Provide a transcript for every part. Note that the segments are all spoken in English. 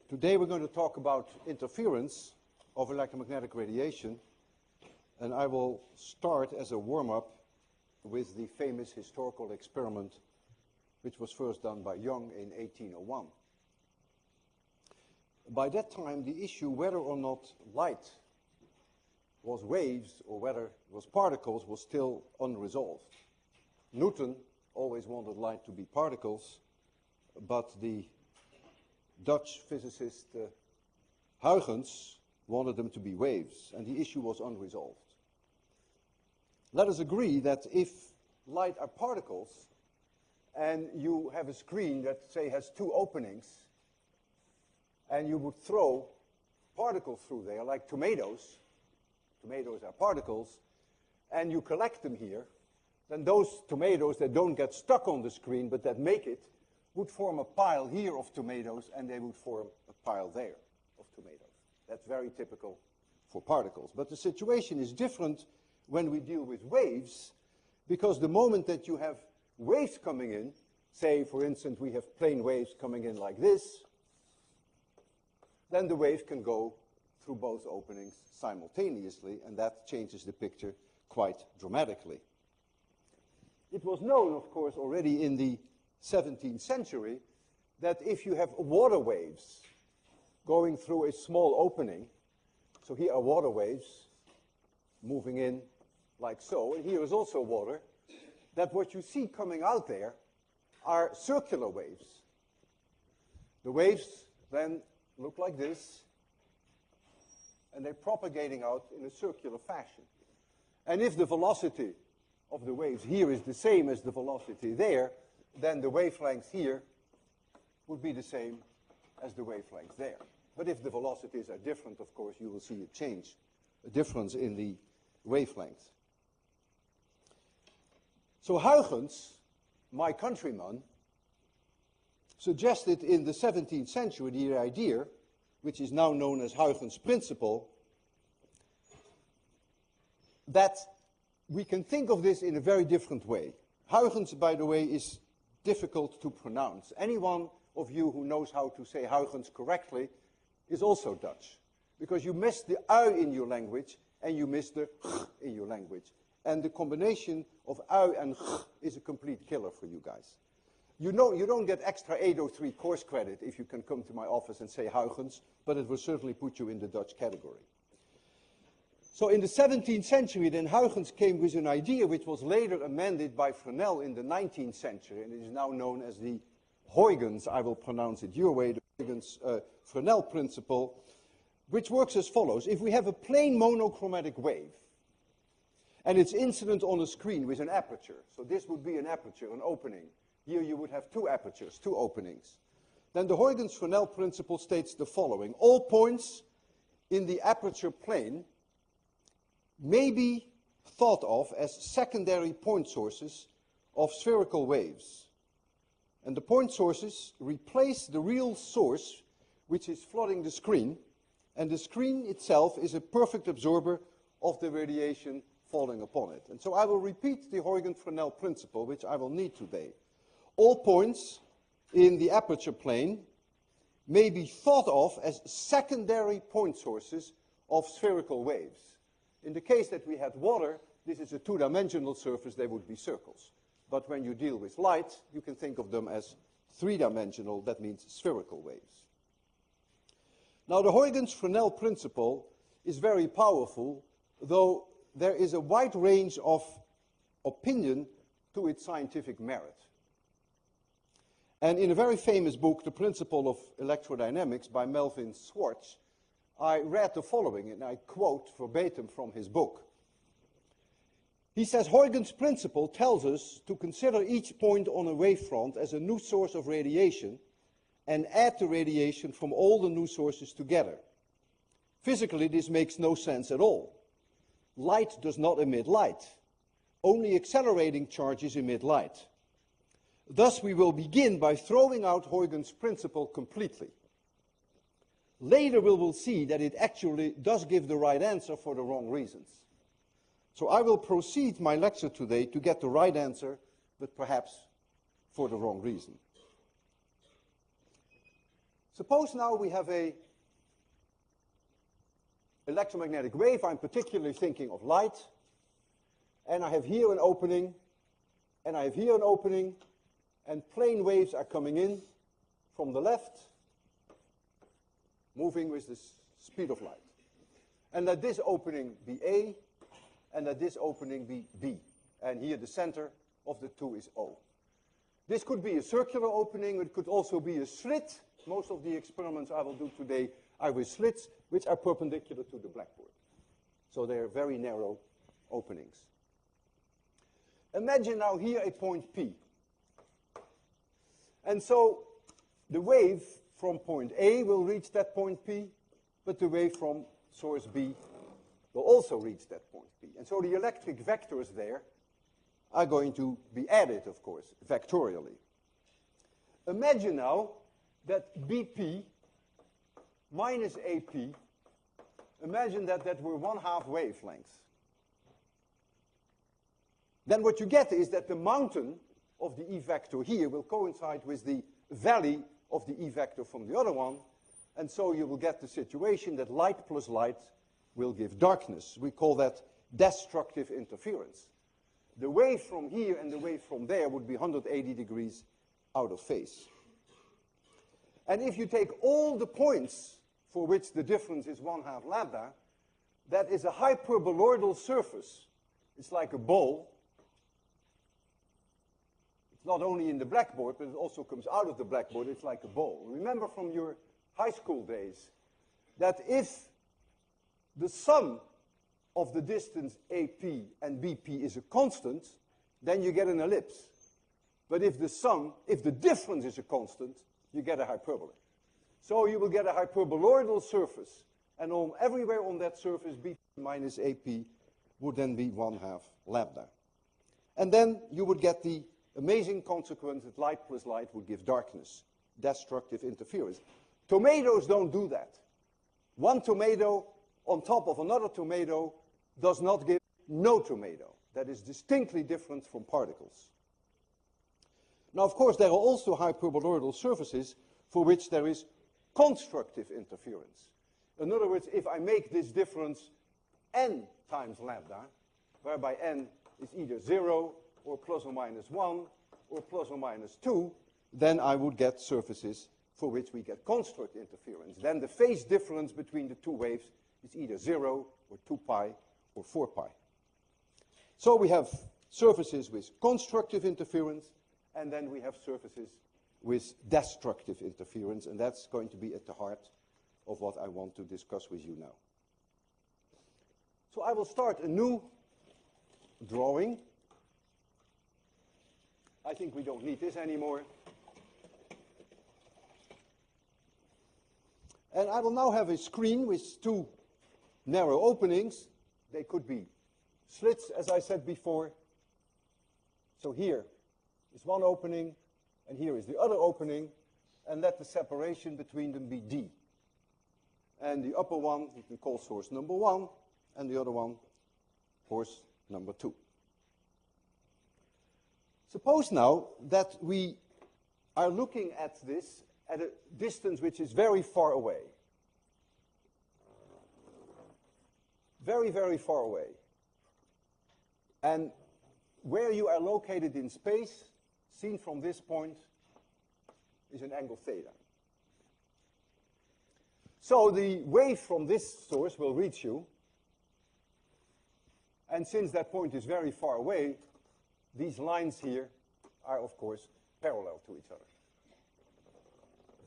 Today we're going to talk about interference of electromagnetic radiation, and I will start as a warm-up with the famous historical experiment which was first done by Young in 1801. By that time, the issue whether or not light was waves or whether it was particles was still unresolved. Newton always wanted light to be particles, but the Dutch physicist Huygens wanted them to be waves, and the issue was unresolved. Let us agree that if light are particles, and you have a screen that, say, has two openings, and you would throw particles through there, like tomatoes are particles, and you collect them here, then those tomatoes that don't get stuck on the screen, but that make it, would form a pile here of tomatoes, and they would form a pile there of tomatoes. That's very typical for particles. But the situation is different when we deal with waves, because the moment that you have waves coming in, say, for instance, we have plane waves coming in like this, then the wave can go through both openings simultaneously, and that changes the picture quite dramatically. It was known, of course, already in the 17th century that if you have water waves going through a small opening, so here are water waves moving in like so, and here is also water, that what you see coming out there are circular waves. The waves then look like this, and they're propagating out in a circular fashion. And if the velocity of the waves here is the same as the velocity there, then the wavelength here would be the same as the wavelength there. But if the velocities are different, of course, you will see a change, a difference in the wavelength. So Huygens, my countryman, suggested in the 17th century the idea, which is now known as Huygens' principle, that we can think of this in a very different way. Huygens, by the way, is difficult to pronounce. Anyone of you who knows how to say Huygens correctly is also Dutch, because you miss the ui in your language and you miss the ch in your language. And the combination of ui and ch is a complete killer for you guys. You know, you don't get extra 803 course credit if you can come to my office and say Huygens, but it will certainly put you in the Dutch category. So in the 17th century, then Huygens came with an idea which was later amended by Fresnel in the 19th century, and it is now known as the Huygens, I will pronounce it your way, the Huygens-Fresnel principle, which works as follows. If we have a plain monochromatic wave, and it's incident on a screen with an aperture, so this would be an aperture, an opening. Here you would have two apertures, two openings. Then the Huygens-Fresnel principle states the following. All points in the aperture plane may be thought of as secondary point sources of spherical waves. And the point sources replace the real source which is flooding the screen, and the screen itself is a perfect absorber of the radiation falling upon it. And so I will repeat the Huygens-Fresnel principle, which I will need today. All points in the aperture plane may be thought of as secondary point sources of spherical waves. In the case that we had water, this is a two-dimensional surface, they would be circles. But when you deal with light, you can think of them as three-dimensional, that means spherical waves. Now the Huygens-Fresnel principle is very powerful, though there is a wide range of opinion to its scientific merit. And in a very famous book, The Principle of Electrodynamics by Melvin Schwartz, I read the following, and I quote verbatim from his book. He says, Huygens' principle tells us to consider each point on a wavefront as a new source of radiation and add the radiation from all the new sources together. Physically, this makes no sense at all. Light does not emit light. Only accelerating charges emit light. Thus, we will begin by throwing out Huygens' principle completely. Later we will see that it actually does give the right answer for the wrong reasons. So I will proceed my lecture today to get the right answer, but perhaps for the wrong reason. Suppose now we have a electromagnetic wave. I'm particularly thinking of light. And I have here an opening, and I have here an opening, and plane waves are coming in from the left, moving with the speed of light. And let this opening be A, and let this opening be B. And here the center of the two is O. This could be a circular opening, it could also be a slit. Most of the experiments I will do today are with slits, which are perpendicular to the blackboard. So they are very narrow openings. Imagine now here a point P. And so the wave from point A will reach that point P, but the wave from source B will also reach that point P. And so the electric vectors there are going to be added, of course, vectorially. Imagine now that BP minus AP, imagine that were 1/2 wavelengths. Then what you get is that the mountain of the E vector here will coincide with the valley of the E vector from the other one, and so you will get the situation that light plus light will give darkness. We call that destructive interference. The wave from here and the wave from there would be 180 degrees out of phase. And if you take all the points for which the difference is 1/2 lambda, that is a hyperboloidal surface. It's like a bowl. It's not only in the blackboard, but it also comes out of the blackboard. It's like a bowl. Remember from your high school days that if the sum of the distance AP and BP is a constant, then you get an ellipse. But if the difference is a constant, you get a hyperbola. So you will get a hyperboloidal surface, and everywhere on that surface, BP minus AP would then be 1/2 lambda. And then you would get the amazing consequence that light plus light would give darkness, destructive interference. Tomatoes don't do that. One tomato on top of another tomato does not give no tomato. That is distinctly different from particles. Now, of course, there are also hyperboloidal surfaces for which there is constructive interference. In other words, if I make this difference n times lambda, whereby n is either 0 or plus or minus 1 or plus or minus 2, then I would get surfaces for which we get construct interference. Then the phase difference between the two waves is either 0 or 2 pi or 4 pi. So we have surfaces with constructive interference, and then we have surfaces with destructive interference, and that's going to be at the heart of what I want to discuss with you now. So I will start a new drawing. I think we don't need this anymore. And I will now have a screen with two narrow openings. They could be slits, as I said before. So here is one opening, and here is the other opening, and let the separation between them be D. And the upper one you can call source number 1, and the other one source number 2. Suppose now that we are looking at this at a distance which is very far away. Very, very far away. And where you are located in space, seen from this point, is an angle theta. So the wave from this source will reach you. And since that point is very far away, these lines here are, of course, parallel to each other.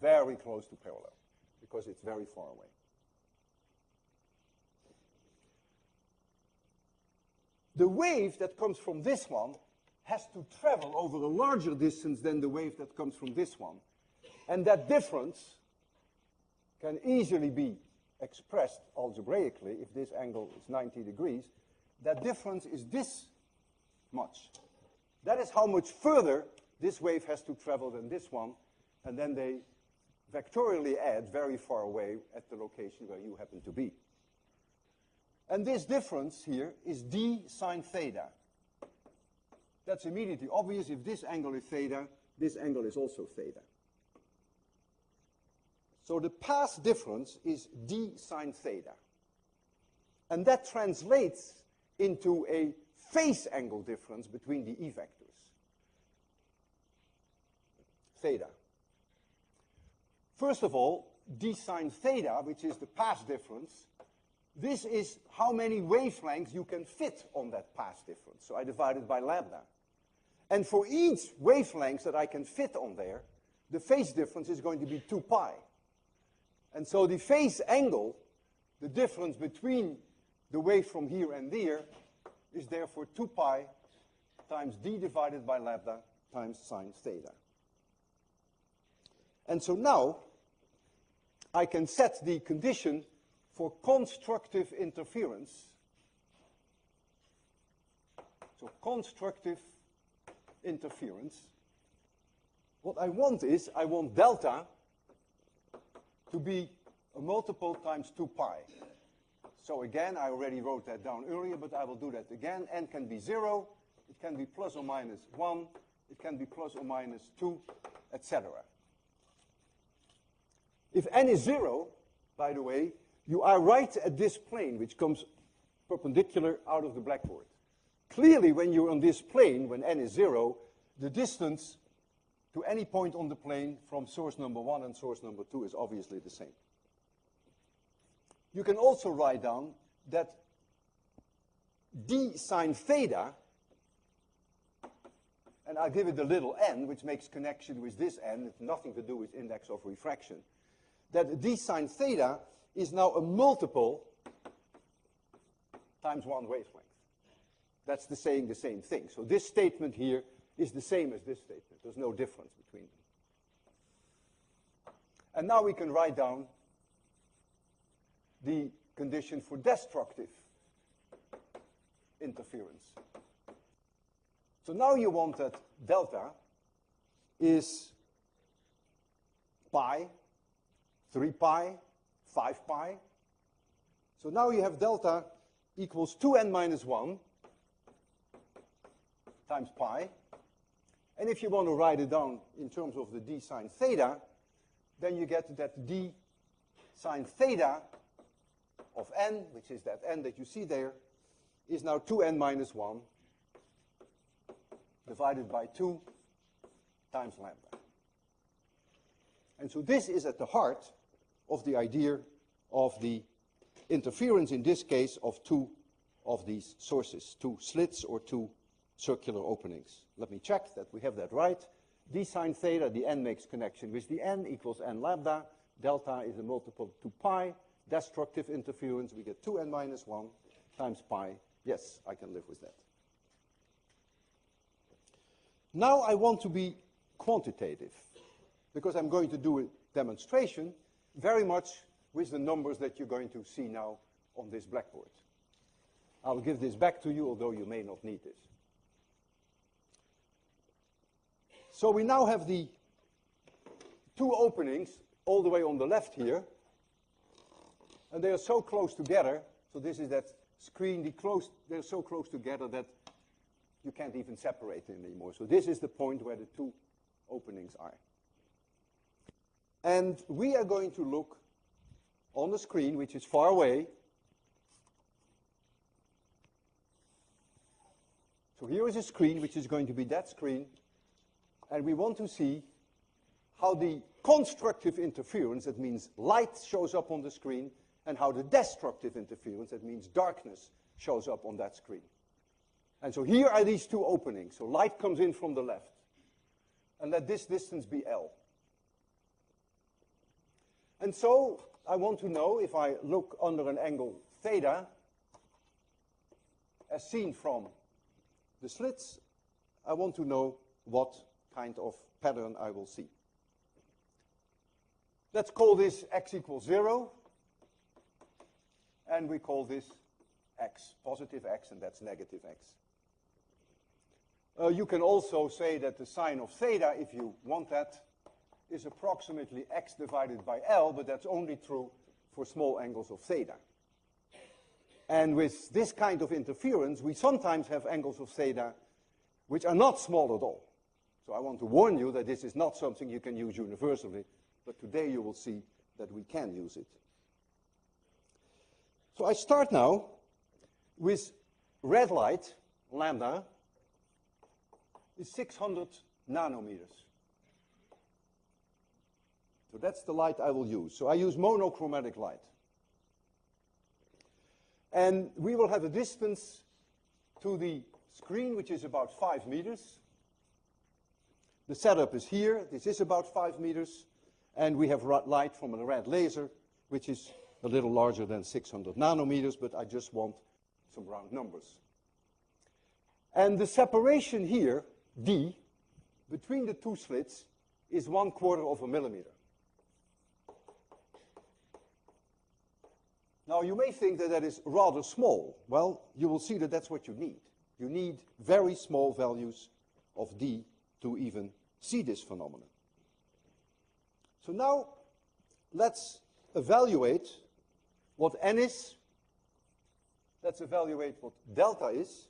Very close to parallel, because it's very far away. The wave that comes from this one has to travel over a larger distance than the wave that comes from this one. And that difference can easily be expressed algebraically if this angle is 90 degrees. That difference is this much. That is how much further this wave has to travel than this one, and then they vectorially add very far away at the location where you happen to be. And this difference here is d sine theta. That's immediately obvious. If this angle is theta, this angle is also theta. So the path difference is d sine theta. And that translates into a phase angle difference between the E vectors. Theta. First of all, d sine theta, which is the path difference, this is how many wavelengths you can fit on that path difference. So I divide it by lambda. And for each wavelength that I can fit on there, the phase difference is going to be 2 pi. And so the phase angle, the difference between the wave from here and there, is therefore 2 pi times d divided by lambda times sine theta. And so now I can set the condition for constructive interference. So constructive interference. What I want is, I want delta to be a multiple times 2 pi. So again, I already wrote that down earlier, but I will do that again. N can be 0, it can be plus or minus 1, it can be plus or minus 2, etc. If n is 0, by the way, you are right at this plane, which comes perpendicular out of the blackboard. Clearly, when you're on this plane, when n is 0, the distance to any point on the plane from source number 1 and source number 2 is obviously the same. You can also write down that d sine theta, and I'll give it a little n, which makes connection with this n, it's nothing to do with index of refraction, that d sine theta is now a multiple times 1 wavelength. That's saying the same thing. So this statement here is the same as this statement. There's no difference between them. And now we can write down the condition for destructive interference. So now you want that delta is pi, 3 pi, 5 pi. So now you have delta equals 2n minus 1 times pi. And if you want to write it down in terms of the d sine theta, then you get that d sine theta of n, which is that n that you see there, is now 2n minus 1 divided by 2 times lambda. And so this is at the heart of the idea of the interference, in this case, of 2 of these sources, 2 slits or 2 circular openings. Let me check that we have that right. D sine theta, the n makes connection with the n, equals n lambda. Delta is a multiple of 2 pi. Destructive interference, we get 2n minus 1 times pi. Yes, I can live with that. Now I want to be quantitative, because I'm going to do a demonstration very much with the numbers that you're going to see now on this blackboard. I'll give this back to you, although you may not need this. So we now have the 2 openings all the way on the left here, and they are so close together, so this is that screen, they're so close together that you can't even separate them anymore. So this is the point where the 2 openings are. And we are going to look on the screen, which is far away. So here is a screen, which is going to be that screen, and we want to see how the constructive interference, that means light, shows up on the screen, and how the destructive interference, that means darkness, shows up on that screen. And so here are these 2 openings. So light comes in from the left. And let this distance be L. And so I want to know, if I look under an angle theta, as seen from the slits, I want to know what kind of pattern I will see. Let's call this x equals 0. And we call this x, positive x, and that's negative x. You can also say that the sine of theta, if you want that, is approximately x divided by L, but that's only true for small angles of theta. And with this kind of interference, we sometimes have angles of theta which are not small at all. So I want to warn you that this is not something you can use universally, but today you will see that we can use it. So I start now with red light, lambda, is 600 nanometers. So that's the light I will use. So I use monochromatic light. And we will have a distance to the screen which is about 5 meters. The setup is here. This is about 5 meters. And we have light from a red laser, which is a little larger than 600 nanometers, but I just want some round numbers. And the separation here, d, between the two slits is 1/4 of a millimeter. Now, you may think that that is rather small. Well, you will see that that's what you need. You need very small values of d to even see this phenomenon. So now, let's evaluate what n is. Let's evaluate what delta is.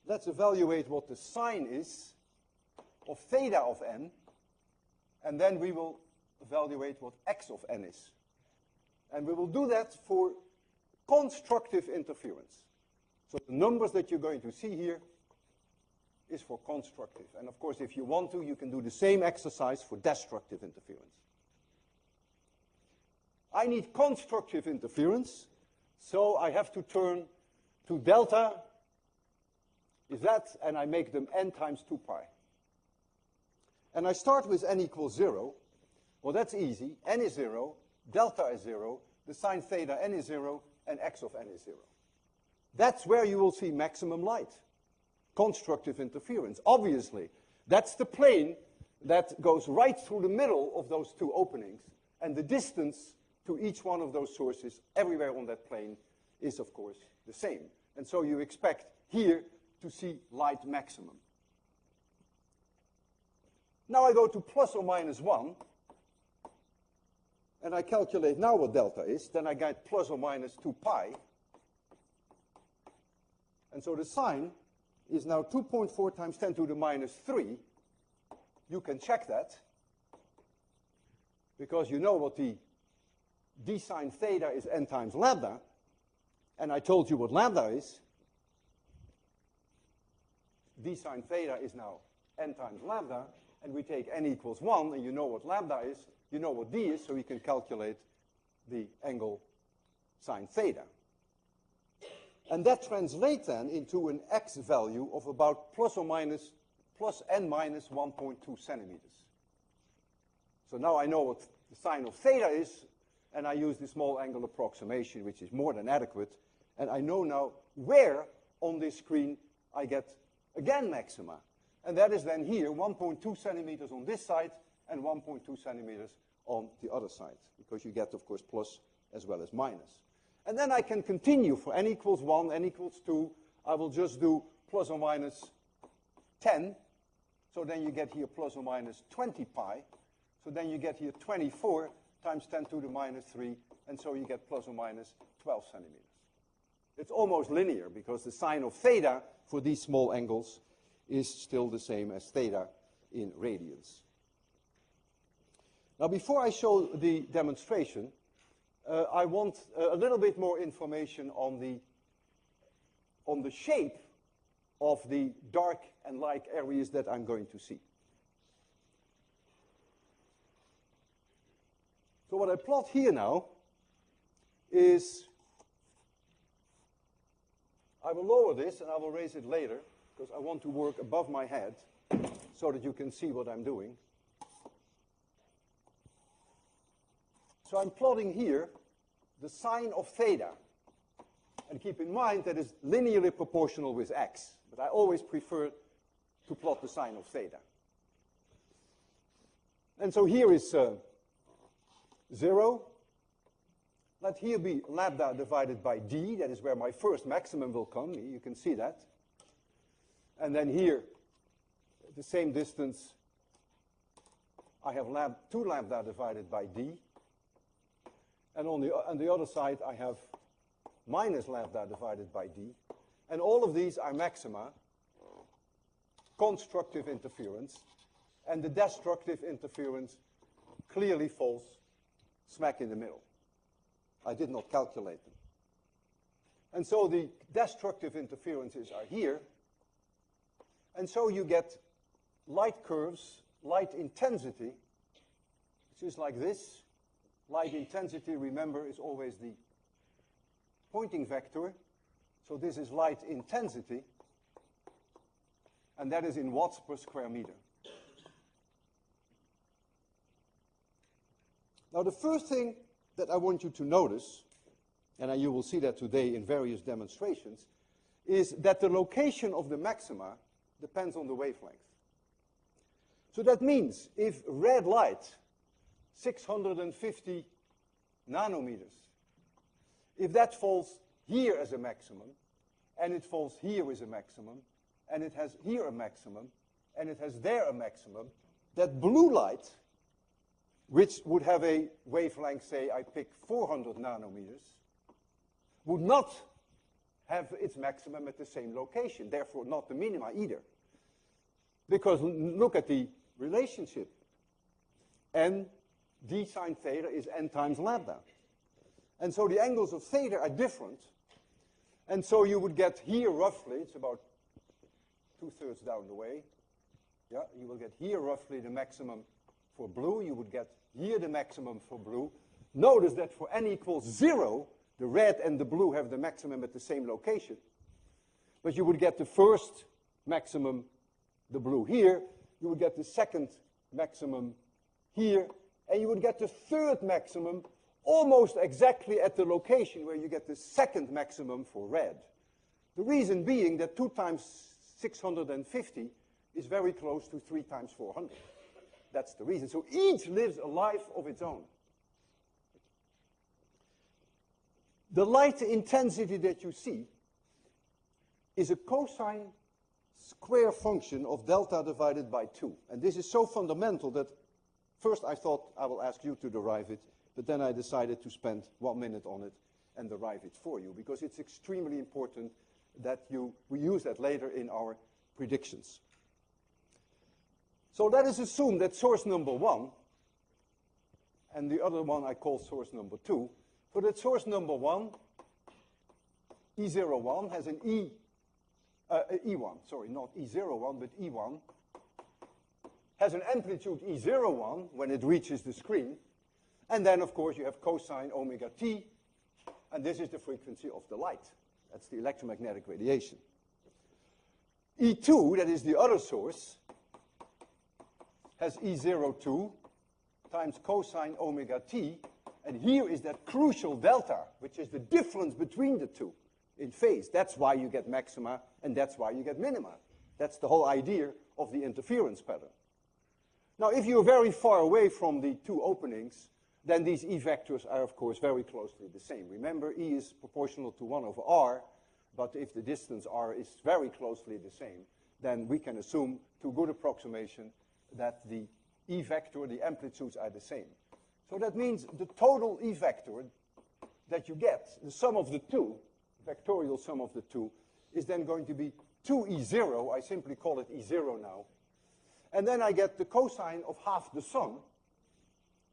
Let's evaluate what the sign is of theta of n. And then we will evaluate what x of n is. And we will do that for constructive interference. So the numbers that you're going to see here is for constructive. And of course, if you want to, you can do the same exercise for destructive interference. I need constructive interference, so I have to turn to delta is that, and I make them n times 2 pi. And I start with n equals 0. Well, that's easy. N is 0. Delta is 0, the sine theta n is 0, and x of n is 0. That's where you will see maximum light, constructive interference. Obviously, that's the plane that goes right through the middle of those two openings, and the distance to each one of those sources everywhere on that plane is, of course, the same. And so you expect here to see light maximum. Now I go to plus or minus 1, and I calculate now what delta is. Then I get plus or minus 2 pi. And so the sign is now 2.4 times 10 to the minus 3. You can check that, because you know what the d sine theta is n times lambda. And I told you what lambda is. D sine theta is now n times lambda. And we take n equals 1, and you know what lambda is. You know what d is, so you can calculate the angle sine theta. And that translates then into an x value of about plus n minus 1.2 centimeters. So now I know what the sine of theta is, and I use the small angle approximation, which is more than adequate. And I know now where on this screen I get, again, maxima. And that is then here, 1.2 centimeters on this side, and 1.2 centimeters on the other side, because you get, of course, plus as well as minus. And then I can continue for n equals 1, n equals 2. I will just do plus or minus 10. So then you get here plus or minus 20 pi. So then you get here 24 times 10 to the minus 3. And so you get plus or minus 12 centimeters. It's almost linear, because the sine of theta for these small angles is still the same as theta in radians. Now, before I show the demonstration, I want a little bit more information on the shape of the dark and light areas that I'm going to see. So what I plot here now is, I will lower this and I will raise it later, because I want to work above my head so that you can see what I'm doing. So I'm plotting here the sine of theta. And keep in mind that is linearly proportional with x. But I always prefer to plot the sine of theta. And so here is 0. Let here be lambda divided by d. That is where my first maximum will come. You can see that. And then here, at the same distance, I have 2 lambda divided by d. And on the other side, I have minus lambda divided by d. And all of these are maxima, constructive interference. And the destructive interference clearly falls smack in the middle. I did not calculate them. And so the destructive interferences are here. And so you get light curves, light intensity, which is like this. Light intensity, remember, is always the pointing vector. So this is light intensity. And that is in watts per square meter. Now the first thing that I want you to notice, and you will see that today in various demonstrations, is that the location of the maxima depends on the wavelength. So that means if red light, 650 nanometers, if that falls here as a maximum, and it falls here as a maximum, and it has here a maximum, and it has there a maximum, that blue light, which would have a wavelength, say, I pick 400 nanometers, would not have its maximum at the same location, therefore not the minima either. Because look at the relationship. N d sine theta is n times lambda. And so the angles of theta are different. And so you would get here roughly, it's about 2/3 down the way. Yeah, you will get here roughly the maximum for blue. You would get here the maximum for blue. Notice that for n equals 0, the red and the blue have the maximum at the same location. But you would get the first maximum, the blue here. You would get the second maximum here. And you would get the third maximum almost exactly at the location where you get the second maximum for red. The reason being that 2 times 650 is very close to 3 times 400. That's the reason. So each lives a life of its own. The light intensity that you see is a cosine square function of delta divided by 2. And this is so fundamental that first I thought I will ask you to derive it, but then I decided to spend 1 minute on it and derive it for you, because it's extremely important that we use that later in our predictions. So let us assume that source number 1, and the other one I call source number 2, so that source number 1, E01, has an E1, sorry, not E01, but E1, has an amplitude E01 when it reaches the screen, and then, of course, you have cosine omega t, and this is the frequency of the light. That's the electromagnetic radiation. E2, that is the other source, has E02 times cosine omega t, and here is that crucial delta, which is the difference between the two in phase. That's why you get maxima, and that's why you get minima. That's the whole idea of the interference pattern. Now, if you're very far away from the two openings, then these E vectors are, of course, very closely the same. Remember, E is proportional to 1 over r, but if the distance r is very closely the same, then we can assume, to good approximation, that the E vector, the amplitudes are the same. So that means the total E vector that you get, the sum of the two, vectorial sum of the two, is then going to be 2E0. I simply call it E0 now. And then I get the cosine of half the sum.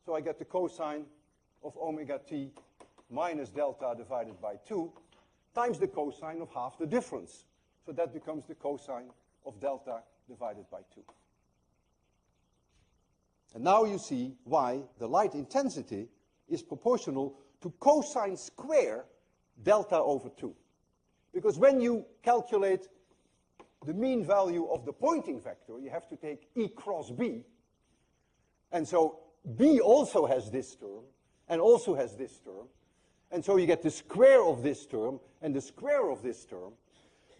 So I get the cosine of omega t minus delta divided by 2 times the cosine of half the difference. So that becomes the cosine of delta divided by 2. And now you see why the light intensity is proportional to cosine square delta over 2. Because when you calculate the mean value of the pointing vector, you have to take E cross B. And so B also has this term, and also has this term. And so you get the square of this term, and the square of this term.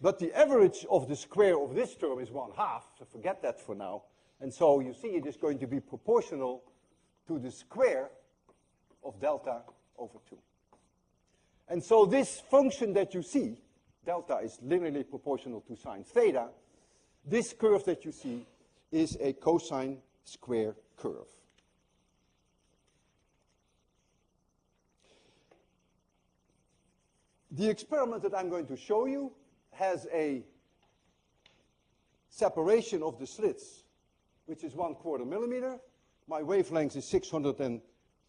But the average of the square of this term is 1/2, so forget that for now. And so you see it is going to be proportional to the square of delta over 2. And so this function that you see, delta is linearly proportional to sine theta, this curve that you see is a cosine square curve. The experiment that I'm going to show you has a separation of the slits, which is 1/4 millimeter. My wavelength is 600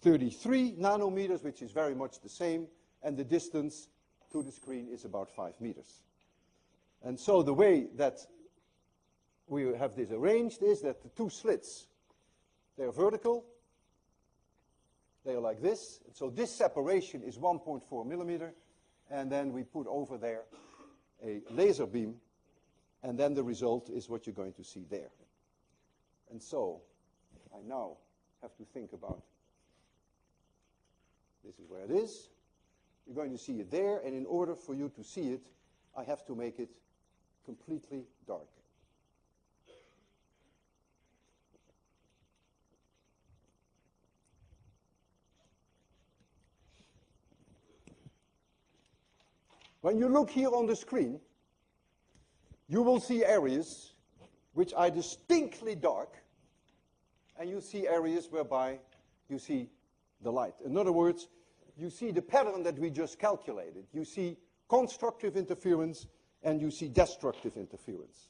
33 nanometers, which is very much the same, and the distance to the screen is about 5 meters. And so the way that we have this arranged is that the two slits, they're vertical, they are like this. And so this separation is 1.4 millimeter, and then we put over there a laser beam, and then the result is what you're going to see there. And so I now have to think about, this is where it is. You're going to see it there, and in order for you to see it, I have to make it completely dark. When you look here on the screen, you will see areas which are distinctly dark, and you see areas whereby you see the light. In other words, you see the pattern that we just calculated. You see constructive interference and you see destructive interference.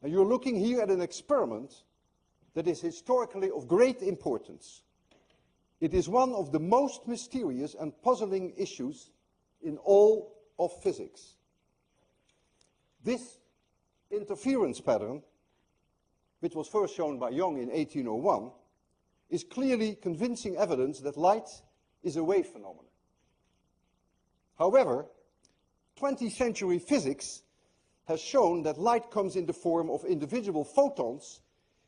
And you're looking here at an experiment that is historically of great importance. It is one of the most mysterious and puzzling issues in all of physics. This interference pattern, which was first shown by Young in 1801, is clearly convincing evidence that light is a wave phenomenon. However, 20th century physics has shown that light comes in the form of individual photons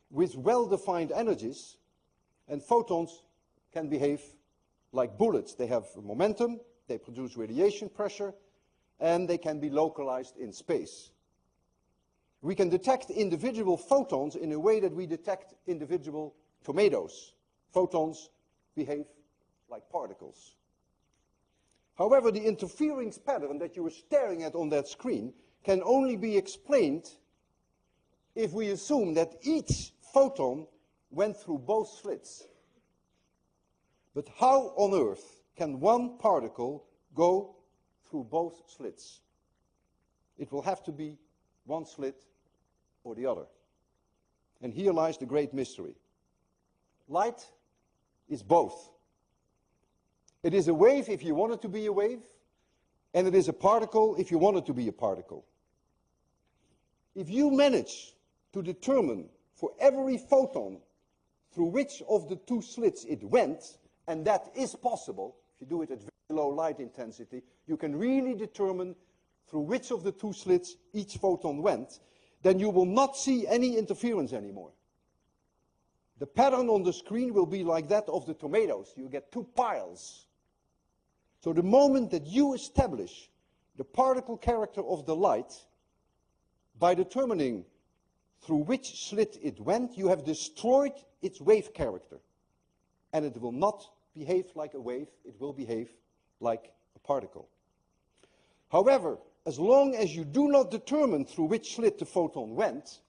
with well-defined energies, and photons can behave like bullets. They have momentum, they produce radiation pressure, and they can be localized in space. We can detect individual photons in a way that we detect individual tomatoes. Photons behave like particles. However, the interference pattern that you are staring at on that screen can only be explained if we assume that each photon went through both slits. But how on earth can one particle go through both slits? It will have to be one slit or the other. And here lies the great mystery. Light is both. It is a wave if you want it to be a wave, and it is a particle if you want it to be a particle. If you manage to determine for every photon through which of the two slits it went, and that is possible, if you do it at very low light intensity, you can really determine through which of the two slits each photon went, then you will not see any interference anymore. The pattern on the screen will be like that of the tomatoes. You get two piles. So the moment that you establish the particle character of the light, by determining through which slit it went, you have destroyed its wave character. And it will not behave like a wave, it will behave like a particle. However, as long as you do not determine through which slit the photon went,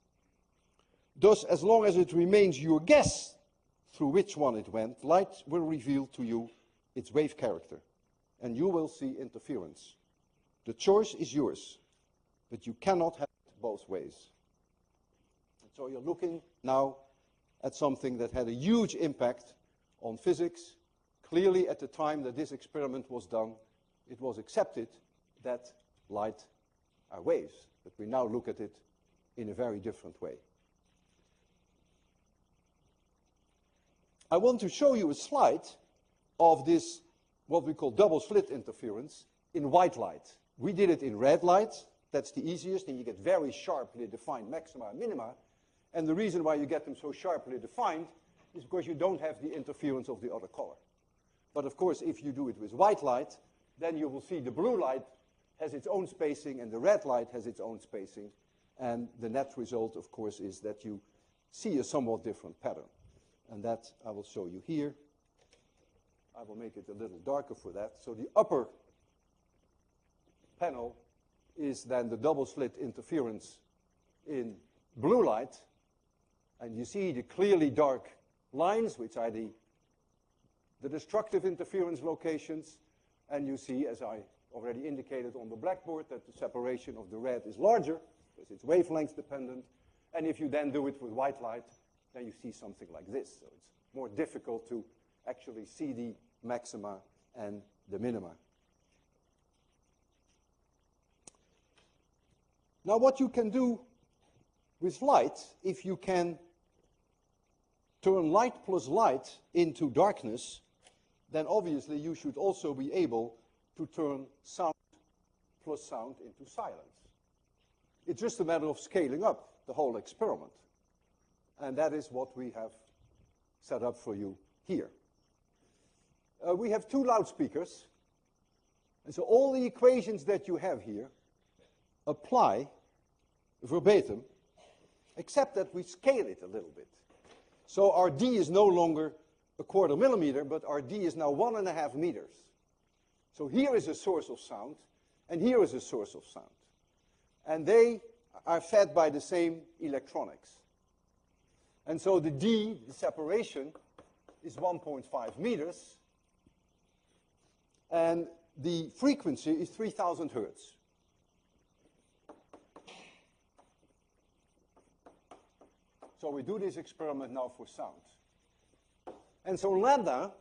thus as long as it remains your guess through which one it went, light will reveal to you its wave character, and you will see interference. The choice is yours, but you cannot have it both ways. And so you're looking now at something that had a huge impact on physics. Clearly, at the time that this experiment was done, it was accepted that light are waves, but we now look at it in a very different way. I want to show you a slide of this, what we call double slit interference, in white light. We did it in red light. That's the easiest, and you get very sharply defined maxima and minima. And the reason why you get them so sharply defined is because you don't have the interference of the other color. But of course, if you do it with white light, then you will see the blue light has its own spacing and the red light has its own spacing. And the net result, of course, is that you see a somewhat different pattern. And that I will show you here. I will make it a little darker for that. So the upper panel is then the double slit interference in blue light. And you see the clearly dark lines, which are the destructive interference locations. And you see, as I already indicated on the blackboard, that the separation of the red is larger, because it's wavelength dependent. And if you then do it with white light, then you see something like this. So it's more difficult to actually see the maxima and the minima. Now what you can do with light, if you can turn light plus light into darkness, then obviously you should also be able to turn sound plus sound into silence. It's just a matter of scaling up the whole experiment. And that is what we have set up for you here. We have two loudspeakers. And so all the equations that you have here apply verbatim, except that we scale it a little bit. So our D is no longer a 1/4 millimeter, but our D is now 1.5 meters. So here is a source of sound, and here is a source of sound. And they are fed by the same electronics. And so the D, the separation, is 1.5 meters, and the frequency is 3,000 hertz. So we do this experiment now for sound. And so lambda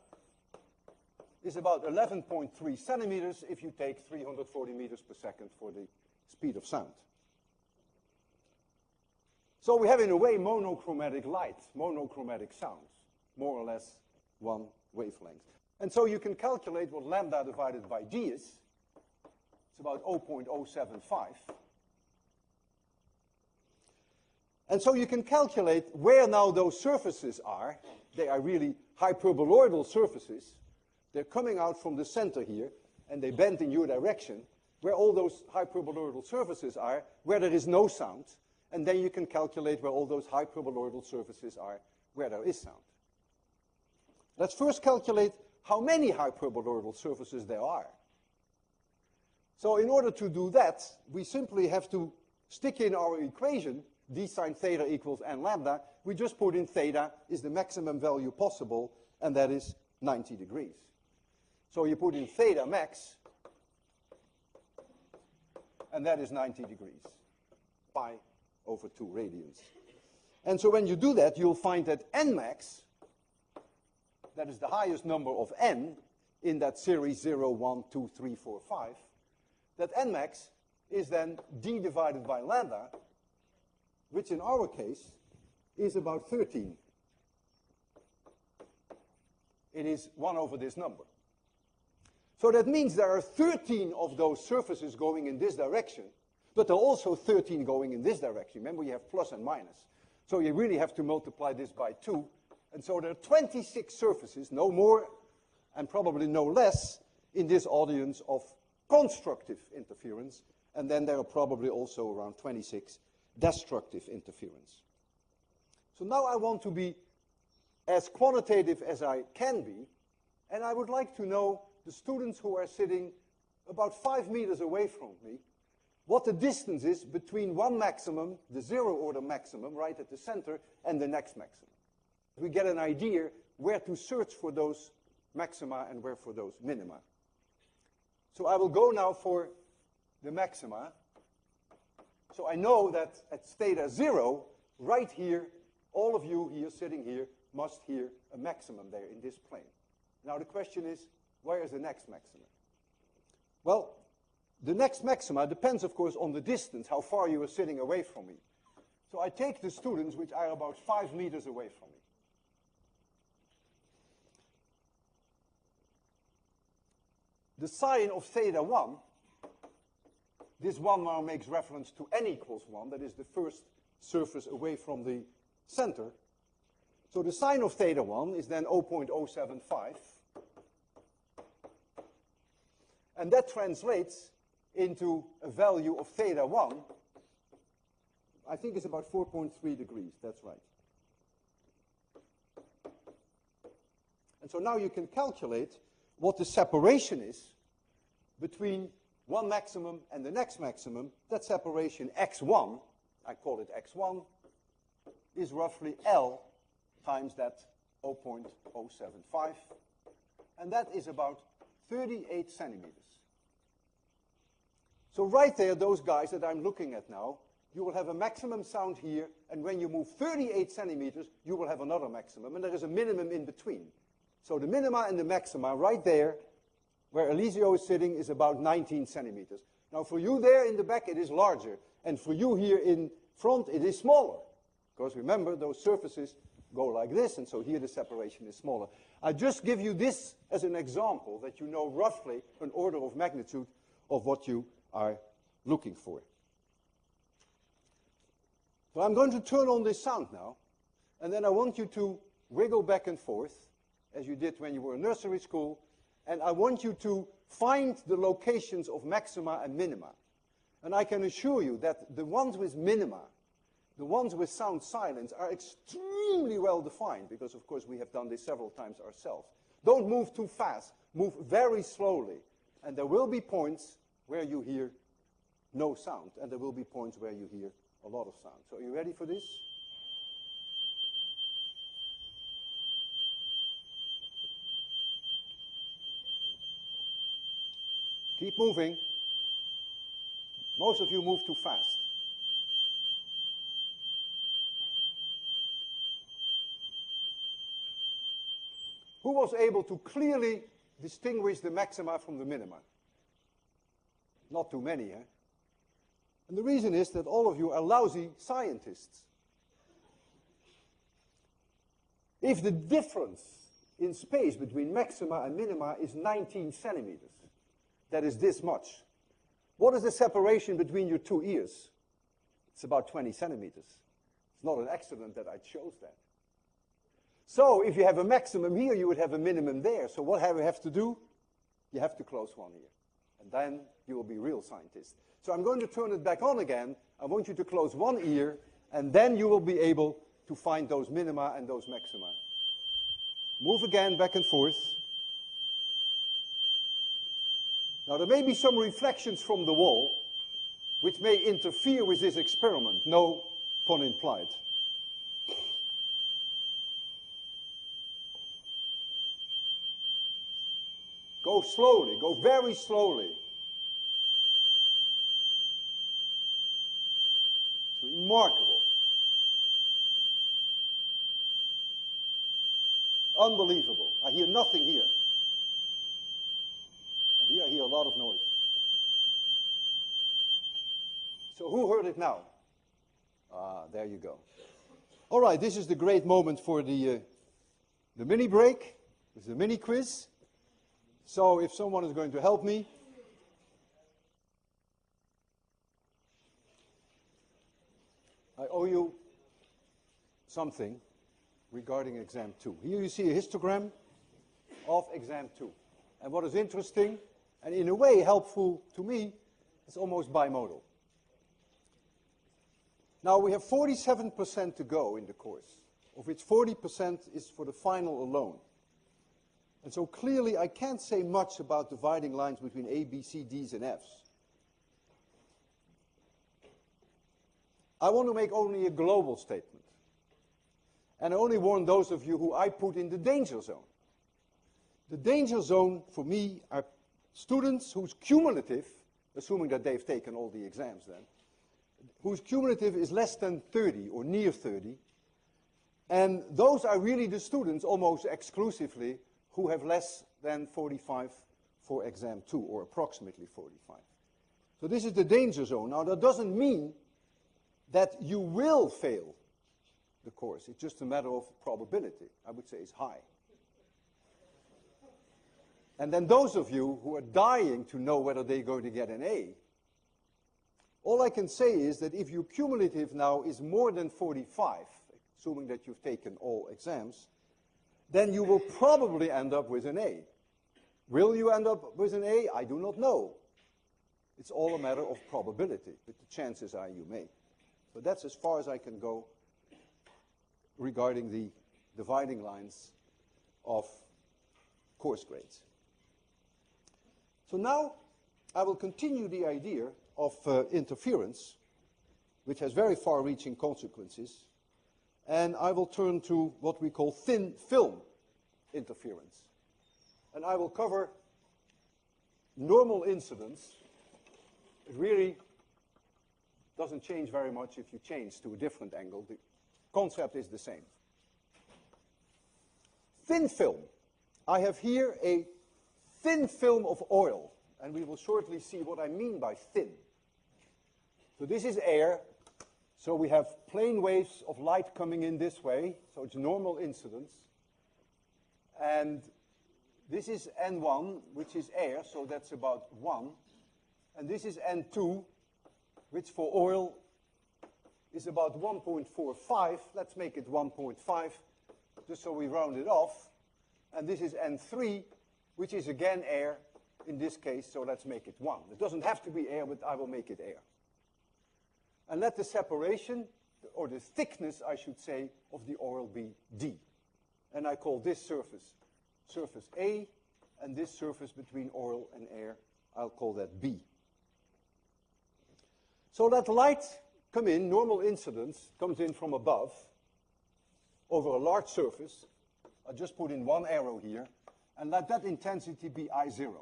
is about 11.3 centimeters if you take 340 meters per second for the speed of sound. So we have, in a way, monochromatic light, monochromatic sounds, more or less one wavelength. And so you can calculate what lambda divided by D is. It's about 0.075. And so you can calculate where now those surfaces are. They are really hyperboloidal surfaces. They're coming out from the center here, and they bend in your direction, where all those hyperboloidal surfaces are, where there is no sound. And then you can calculate where all those hyperboloidal surfaces are, where there is sound. Let's first calculate how many hyperboloidal surfaces there are. So in order to do that, we simply have to stick in our equation, d sine theta equals n lambda. We just put in theta is the maximum value possible, and that is 90 degrees. So you put in theta max, and that is 90 degrees, pi over 2 radians. And so when you do that, you'll find that n max, that is the highest number of n in that series 0, 1, 2, 3, 4, 5, that n max is then d divided by lambda, which in our case is about 13. It is 1 over this number. So that means there are 13 of those surfaces going in this direction, but there are also 13 going in this direction. Remember, you have plus and minus. So you really have to multiply this by 2. And so there are 26 surfaces, no more and probably no less, in this audience of constructive interference. And then there are probably also around 26 destructive interference. So now I want to be as quantitative as I can be, and I would like to know the students who are sitting about 5 meters away from me, what the distance is between one maximum, the 0 order maximum, right at the center, and the next maximum. We get an idea where to search for those maxima and where for those minima. So I will go now for the maxima. So I know that at theta 0, right here, all of you here sitting here must hear a maximum there in this plane. Now the question is, where is the next maximum? Well, the next maxima depends, of course, on the distance, how far you are sitting away from me. So I take the students which are about 5 meters away from me. The sign of theta 1, this 1 now makes reference to n equals 1, that is the first surface away from the center. So the sign of theta 1 is then 0.075. And that translates into a value of theta 1, I think it's about 4.3 degrees, that's right. And so now you can calculate what the separation is between one maximum and the next maximum. That separation x1, I call it x1, is roughly L times that 0.075. And that is about 38 centimeters. So right there, those guys that I'm looking at now, you will have a maximum sound here, and when you move 38 centimeters, you will have another maximum, and there is a minimum in between. So the minima and the maxima right there, where Eliseo is sitting, is about 19 centimeters. Now for you there in the back, it is larger. And for you here in front, it is smaller. Because remember, those surfaces go like this, and so here the separation is smaller. I just give you this as an example, that you know roughly an order of magnitude of what you are looking for. So I'm going to turn on this sound now, and then I want you to wiggle back and forth, as you did when you were in nursery school, and I want you to find the locations of maxima and minima. And I can assure you that the ones with minima, the ones with sound silence, are extremely well defined, because of course we have done this several times ourselves. Don't move too fast, move very slowly, and there will be points where you hear no sound, and there will be points where you hear a lot of sound. So are you ready for this? Keep moving. Most of you move too fast. Who was able to clearly distinguish the maxima from the minima? Not too many, eh? And the reason is that all of you are lousy scientists. If the difference in space between maxima and minima is 19 centimeters, that is this much, what is the separation between your two ears? It's about 20 centimeters. It's not an accident that I chose that. So if you have a maximum here, you would have a minimum there. So what have you have to do? You have to close one ear. And then you will be real scientists. So I'm going to turn it back on again. I want you to close one ear, and then you will be able to find those minima and those maxima. Move again back and forth. Now there may be some reflections from the wall which may interfere with this experiment. No pun implied. Go slowly, go very slowly. It's remarkable. Unbelievable. I hear nothing here. I hear a lot of noise. So who heard it now? Ah, there you go. All right, this is the great moment for the mini break. This is the mini quiz. So if someone is going to help me. I owe you something regarding exam 2. Here you see a histogram of exam 2. And what is interesting, and in a way helpful to me, is almost bimodal. Now we have 47% to go in the course, of which 40% is for the final alone. And so clearly I can't say much about dividing lines between A, B, C, D's, and F's. I want to make only a global statement. And I only warn those of you who I put in the danger zone. The danger zone for me are students whose cumulative, assuming that they've taken all the exams then, whose cumulative is less than 30 or near 30. And those are really the students almost exclusively who have less than 45 for exam 2, or approximately 45. So this is the danger zone. Now that doesn't mean that you will fail the course. It's just a matter of probability. I would say it's high. And then those of you who are dying to know whether they're going to get an A, all I can say is that if your cumulative now is more than 45, assuming that you've taken all exams, then you will probably end up with an A. Will you end up with an A? I do not know. It's all a matter of probability, but the chances are you may. So that's as far as I can go regarding the dividing lines of course grades. So now I will continue the idea of interference, which has very far-reaching consequences, and I will turn to what we call thin film interference. And I will cover normal incidence. It really doesn't change very much if you change to a different angle. The concept is the same. Thin film. I have here a thin film of oil, and we will shortly see what I mean by thin. So this is air, so we have plane waves of light coming in this way, so it's normal incidence. And this is N1, which is air, so that's about 1. And this is N2, which for oil is about 1.45. Let's make it 1.5, just so we round it off. And this is N3, which is again air in this case, so let's make it 1. It doesn't have to be air, but I will make it air. And let the separation, or the thickness, I should say, of the oil be D. And I call this surface A, and this surface between oil and air, I'll call that B. So let light come in, normal incidence, comes in from above, over a large surface. I'll just put in one arrow here, and let that intensity be I0.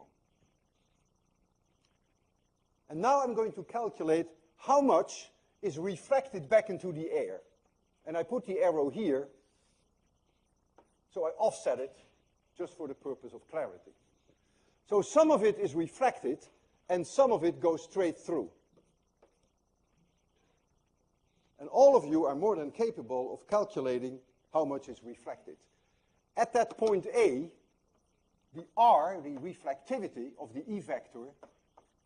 And now I'm going to calculate how much is refracted back into the air. And I put the arrow here, so I offset it, just for the purpose of clarity. So some of it is refracted, and some of it goes straight through. And all of you are more than capable of calculating how much is refracted. At that point A, the R, the reflectivity of the E vector,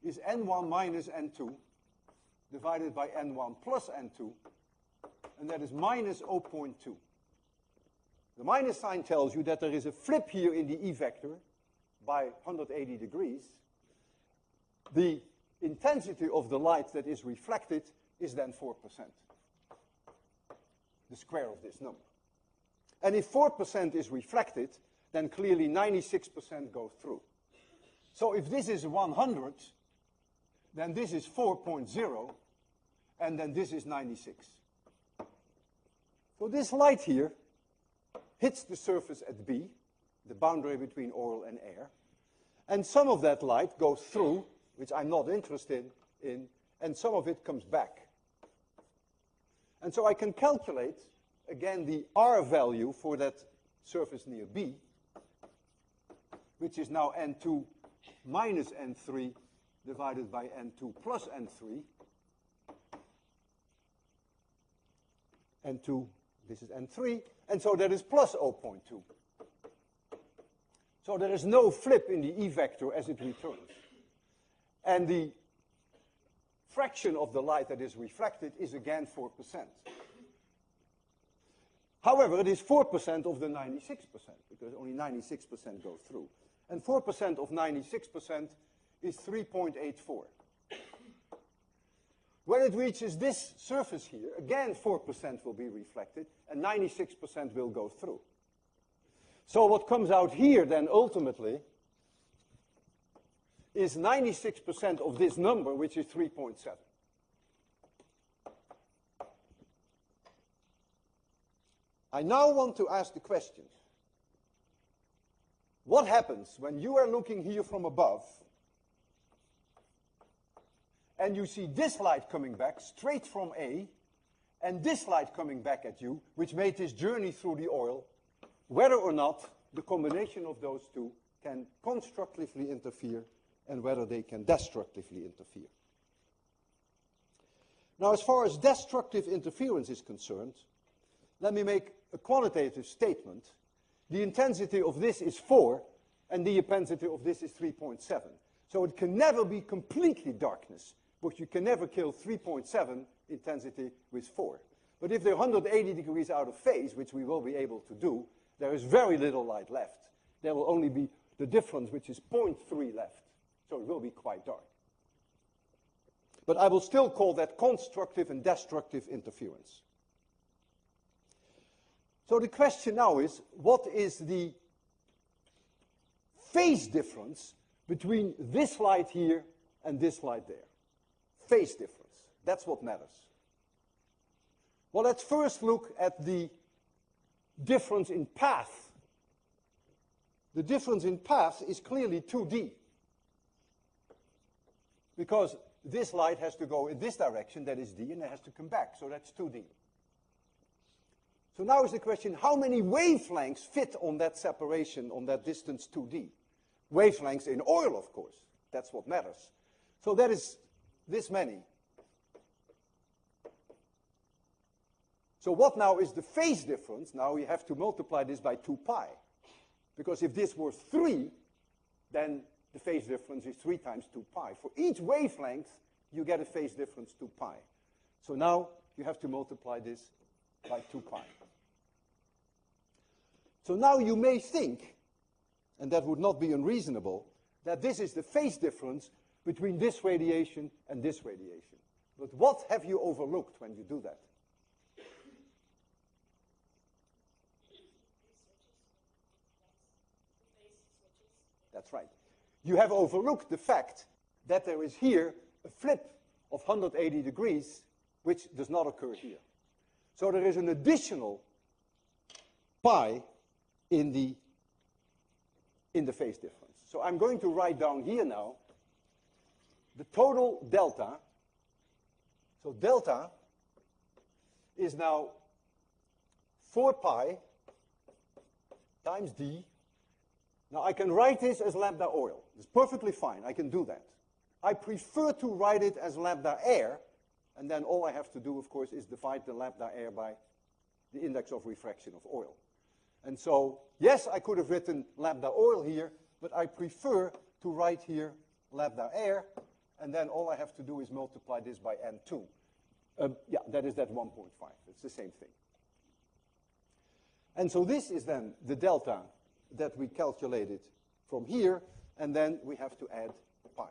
is N1 minus N2 divided by N1 plus N2, and that is minus 0.2. The minus sign tells you that there is a flip here in the E vector by 180 degrees. The intensity of the light that is reflected is then 4%, the square of this number. And if 4% is reflected, then clearly 96% goes through. So if this is 100, then this is 4.0, and then this is 96. So this light here hits the surface at B, the boundary between oil and air, and some of that light goes through, which I'm not interested in, and some of it comes back. And so I can calculate, again, the R value for that surface near B, which is now N2 minus N3 divided by N2 plus N3. N2, this is N3, and so that is plus 0.2. So there is no flip in the E vector as it returns. And the fraction of the light that is reflected is again 4%. However, it is 4% of the 96%, because only 96% go through. And 4% of 96% is 3.84. When it reaches this surface here, again 4% will be reflected, and 96% will go through. So what comes out here then ultimately is 96% of this number, which is 3.7. I now want to ask the question, what happens when you are looking here from above and you see this light coming back straight from A and this light coming back at you, which made this journey through the oil, whether or not the combination of those two can constructively interfere and whether they can destructively interfere. Now, as far as destructive interference is concerned, let me make a quantitative statement. The intensity of this is 4, and the intensity of this is 3.7. So it can never be completely darkness, but you can never kill 3.7 intensity with 4. But if they're 180 degrees out of phase, which we will be able to do, there is very little light left. There will only be the difference, which is 0.3 left. So it will be quite dark. But I will still call that constructive and destructive interference. So the question now is, what is the phase difference between this light here and this light there? Phase difference. That's what matters. Well, let's first look at the difference in path. The difference in path is clearly 2D. Because this light has to go in this direction, that is D, and it has to come back, so that's 2D. So now is the question, how many wavelengths fit on that separation, on that distance 2D? Wavelengths in oil, of course. That's what matters. So that is this many. So what now is the phase difference? Now we have to multiply this by 2 pi. Because if this were 3, then the phase difference is 3 times 2 pi. For each wavelength, you get a phase difference 2 pi. So now you have to multiply this by 2 pi. So now you may think, and that would not be unreasonable, that this is the phase difference between this radiation and this radiation. But what have you overlooked when you do that? That's right. You have overlooked the fact that there is here a flip of 180 degrees, which does not occur here. So there is an additional pi in the phase difference. So I'm going to write down here now the total delta. So delta is now 4 pi times d. Now I can write this as lambda oil. It's perfectly fine. I can do that. I prefer to write it as lambda air, and then all I have to do, of course, is divide the lambda air by the index of refraction of oil. And so, yes, I could have written lambda oil here, but I prefer to write here lambda air, and then all I have to do is multiply this by N2. Yeah, that is that 1.5. It's the same thing. And so this is then the delta that we calculated from here, and then we have to add pi.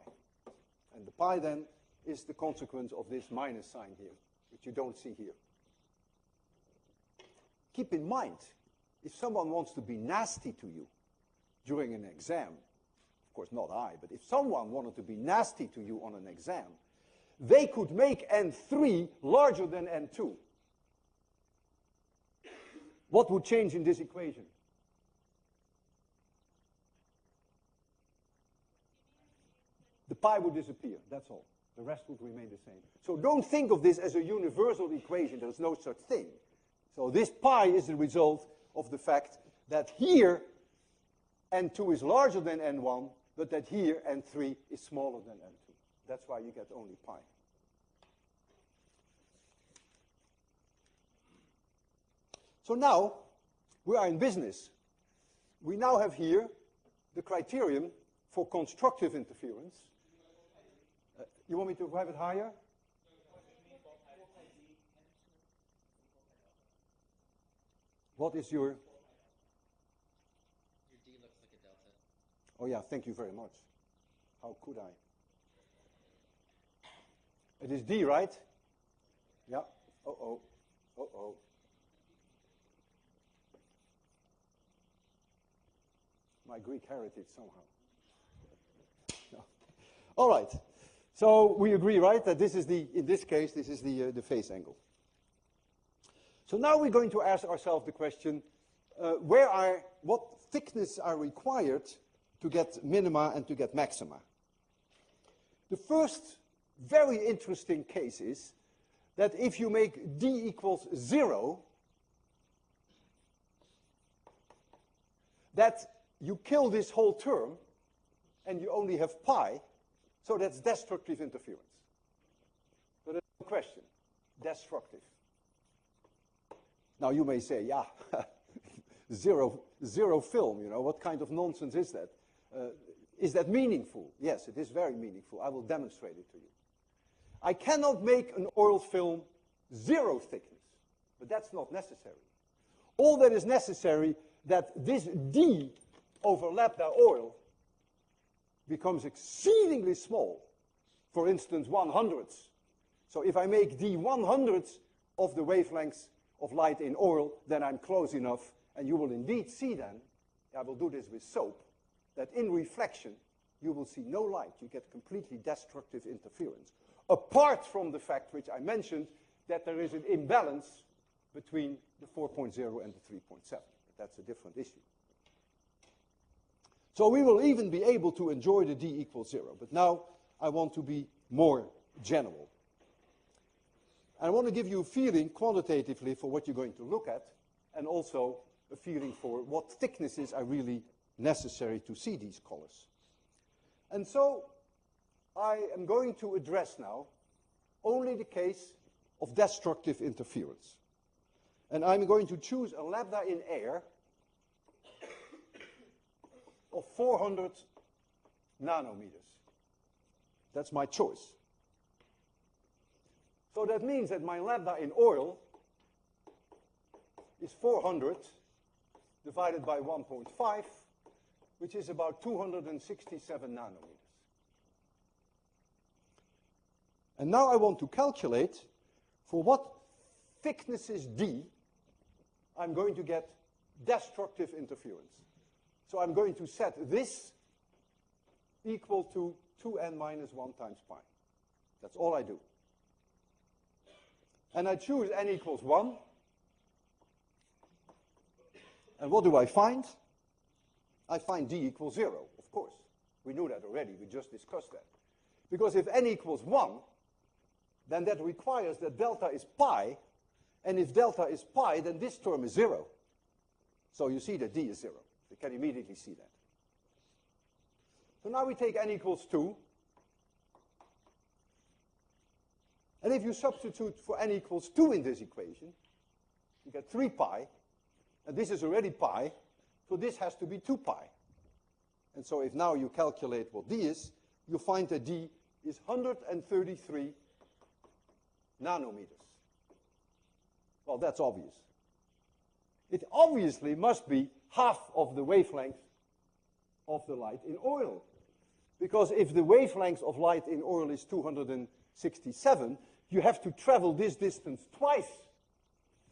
And the pi then is the consequence of this minus sign here, which you don't see here. Keep in mind, if someone wants to be nasty to you during an exam, of course not I, but if someone wanted to be nasty to you on an exam, they could make N3 larger than N2. What would change in this equation? The pi would disappear, that's all. The rest would remain the same. So don't think of this as a universal equation. There's no such thing. So this pi is the result of the fact that here N2 is larger than N1, but that here N3 is smaller than N2. That's why you get only pi. So now we are in business. We now have here the criterion for constructive interference. You want me to drive it higher? What is your... Your D looks like a delta. Oh yeah, thank you very much. How could I? It is D, right? Yeah. Uh-oh. Uh-oh. My Greek heritage somehow. No. All right. So we agree, right, that this is in this case, this is the phase angle. So now we're going to ask ourselves the question, what thickness are required to get minima and to get maxima? The first very interesting case is that if you make D equals 0, that you kill this whole term and you only have pi. So that's destructive interference. So there's no question, destructive. Now you may say, yeah, zero film, you know, what kind of nonsense is that? Is that meaningful? Yes, it is very meaningful. I will demonstrate it to you. I cannot make an oil film 0 thickness, but that's not necessary. All that is necessary that this D over lambda oil becomes exceedingly small, for instance, 1/100th. So if I make D 1/100th of the wavelengths of light in oil, then I'm close enough, and you will indeed see then, I will do this with soap, that in reflection, you will see no light. You get completely destructive interference. Apart from the fact, which I mentioned, that there is an imbalance between the 4.0 and the 3.7. That's a different issue. So we will even be able to enjoy the D equals 0. But now I want to be more general. I want to give you a feeling quantitatively for what you're going to look at. and also a feeling for what thicknesses are really necessary to see these colors. And so I am going to address now only the case of destructive interference. And I'm going to choose a lambda in air of 400 nanometers. That's my choice. So that means that my lambda in oil is 400 divided by 1.5, which is about 267 nanometers. And now I want to calculate for what thickness is d I'm going to get destructive interference. So I'm going to set this equal to 2n minus 1 times pi. That's all I do. And I choose n equals 1. And what do I find? I find d equals 0, of course. We knew that already. We just discussed that. Because if n equals 1, then that requires that delta is pi. And if delta is pi, then this term is 0. So you see that d is 0. You can immediately see that. So now we take n equals 2. And if you substitute for n equals 2 in this equation, you get 3 pi. And this is already pi, so this has to be 2 pi. And so if now you calculate what d is, you find that d is 133 nanometers. Well, that's obvious. It obviously must be half of the wavelength of the light in oil. Because if the wavelength of light in oil is 267, you have to travel this distance twice.